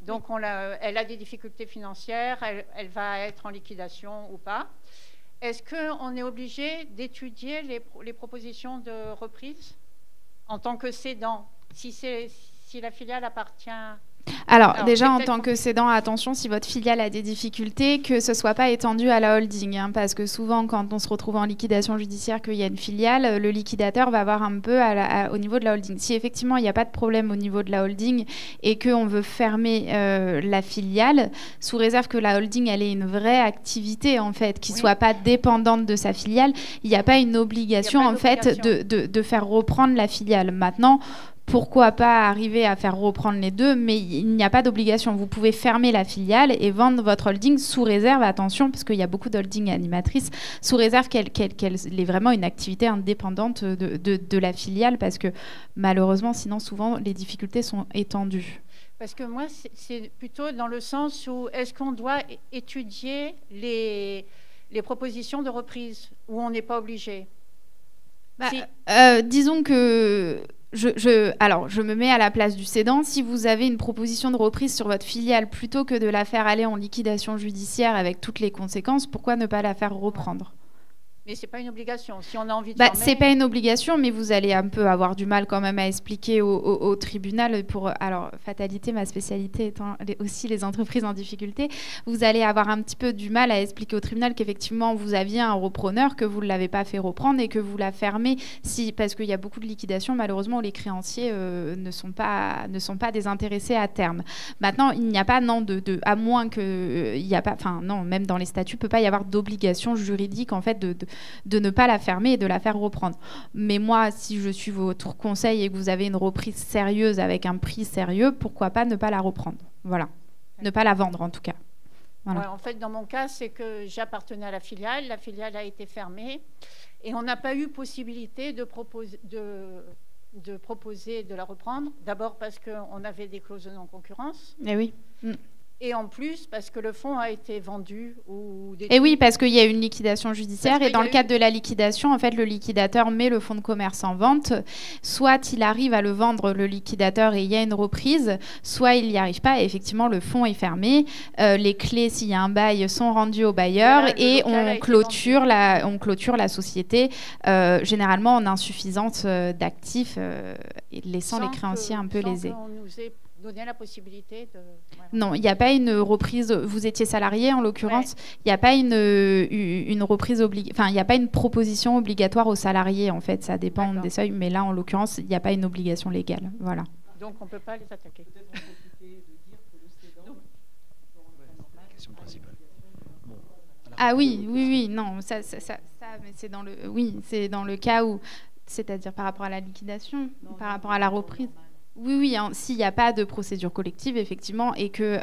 Donc elle a des difficultés financières, elle va être en liquidation ou pas. Est-ce qu'on est obligé d'étudier les propositions de reprise en tant que cédant, si la filiale appartient...
Alors déjà, en tant que cédant, attention, si votre filiale a des difficultés, que ce ne soit pas étendu à la holding. Hein, parce que souvent, quand on se retrouve en liquidation judiciaire, qu'il y a une filiale, le liquidateur va voir un peu au niveau de la holding. Si effectivement, il n'y a pas de problème au niveau de la holding et qu'on veut fermer la filiale, sous réserve que la holding elle ait une vraie activité, en fait, qui ne soit pas dépendante de sa filiale, il n'y a pas une obligation, en fait, de faire reprendre la filiale. Maintenant, pourquoi pas arriver à faire reprendre les deux, mais il n'y a pas d'obligation. Vous pouvez fermer la filiale et vendre votre holding sous réserve, attention, parce qu'il y a beaucoup d'holding animatrices, sous réserve qu'elle ait vraiment une activité indépendante de la filiale, parce que malheureusement, sinon, souvent, les difficultés sont étendues.
Parce que moi, c'est plutôt dans le sens où est-ce qu'on doit étudier les propositions de reprise, où on n'est pas obligé?
Disons que... je me mets à la place du cédant. Si vous avez une proposition de reprise sur votre filiale, plutôt que de la faire aller en liquidation judiciaire avec toutes les conséquences, pourquoi ne pas la faire reprendre?
Mais ce n'est pas une obligation. Si on a envie de
c'est pas une obligation, mais vous allez un peu avoir du mal quand même à expliquer au tribunal. Alors, fatalité, ma spécialité étant aussi les entreprises en difficulté, vous allez avoir un petit peu du mal à expliquer au tribunal qu'effectivement, vous aviez un repreneur, que vous ne l'avez pas fait reprendre et que vous la fermez. Parce qu'il y a beaucoup de liquidations, malheureusement, où les créanciers ne sont pas désintéressés à terme. Maintenant, il n'y a pas, à moins que... il n'y a pas, non, même dans les statuts, il ne peut pas y avoir d'obligation juridique, en fait, de ne pas la fermer et de la faire reprendre. Mais moi, si je suis votre conseil et que vous avez une reprise sérieuse avec un prix sérieux, pourquoi pas ne pas la reprendre? Voilà. Ne pas la vendre, en tout cas. Voilà.
Ouais, en fait, dans mon cas, c'est que j'appartenais à la filiale a été fermée et on n'a pas eu possibilité de proposer de la reprendre. D'abord parce qu'on avait des clauses de non-concurrence.
Eh oui.
Et en plus, parce que le fonds a été vendu
Et oui, parce qu'il y a une liquidation judiciaire. Et dans le cadre de la liquidation, en fait, le liquidateur met le fonds de commerce en vente. Soit il arrive à le vendre, le liquidateur, et il y a une reprise. Soit il n'y arrive pas et effectivement, le fonds est fermé. Les clés, s'il y a un bail, sont rendues au bailleur. Et on clôture la société, généralement en insuffisance d'actifs, et laissant les créanciers un peu lésés.
Donner la possibilité de... Voilà.
Non, il n'y a pas une reprise. Vous étiez salarié en l'occurrence. Il n'y a pas une reprise il n'y a pas une proposition obligatoire aux salariés en fait. Ça dépend des seuils, mais là en l'occurrence, il n'y a pas une obligation légale. Voilà.
Donc on ne peut pas les attaquer.
Question principale.
Ah oui, non, ça mais c'est dans le cas où, c'est-à-dire par rapport à la liquidation, par rapport à la reprise. Oui, hein, s'il n'y a pas de procédure collective, effectivement, et que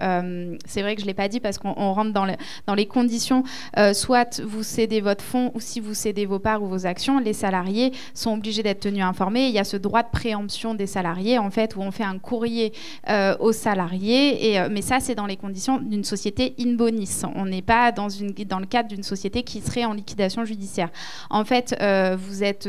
c'est vrai que je ne l'ai pas dit parce qu'on rentre dans les conditions, soit vous cédez votre fonds ou si vous cédez vos parts ou vos actions, les salariés sont obligés d'être tenus informés. Il y a ce droit de préemption des salariés, en fait, où on fait un courrier aux salariés, mais ça, c'est dans les conditions d'une société in bonis. On n'est pas dans le cadre d'une société qui serait en liquidation judiciaire. En fait, vous êtes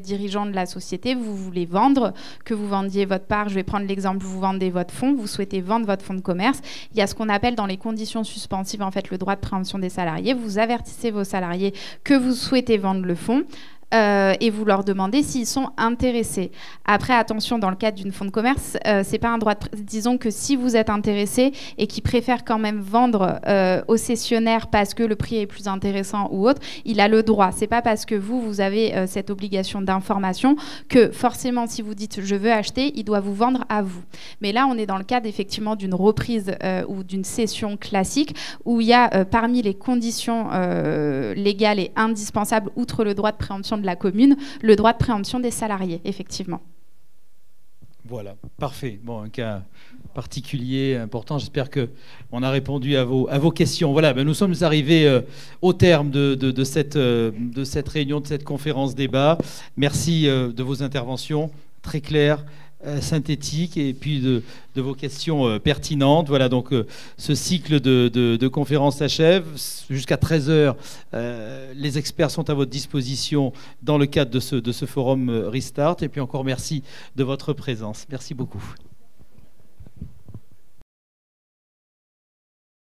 dirigeant de la société, vous voulez vendre, que vous vendiez votre part, je vais prendre l'exemple, vous vendez votre fonds, vous souhaitez vendre votre fonds de commerce, il y a ce qu'on appelle dans les conditions suspensives en fait le droit de préemption des salariés, vous avertissez vos salariés que vous souhaitez vendre le fonds. et vous leur demandez s'ils sont intéressés. Après, attention, dans le cadre d'une fonds de commerce, c'est pas un droit de... Disons que si vous êtes intéressé et qui préfère quand même vendre au cessionnaire parce que le prix est plus intéressant ou autre, il a le droit. C'est pas parce que vous avez cette obligation d'information que forcément, si vous dites je veux acheter, il doit vous vendre à vous. Mais là, on est dans le cadre effectivement d'une reprise ou d'une cession classique où il y a parmi les conditions légales et indispensables, outre le droit de préemption de la commune, le droit de préemption des salariés, effectivement.
Voilà, parfait. Bon, un cas particulier, important. J'espère qu'on a répondu à vos questions. Voilà, ben nous sommes arrivés au terme de cette réunion, de cette conférence débat. Merci de vos interventions très claires, synthétiques, et puis de vos questions pertinentes. Voilà, donc ce cycle de conférences s'achève. Jusqu'à 13h, les experts sont à votre disposition dans le cadre de ce forum Restart. Et puis encore merci de votre présence. Merci beaucoup.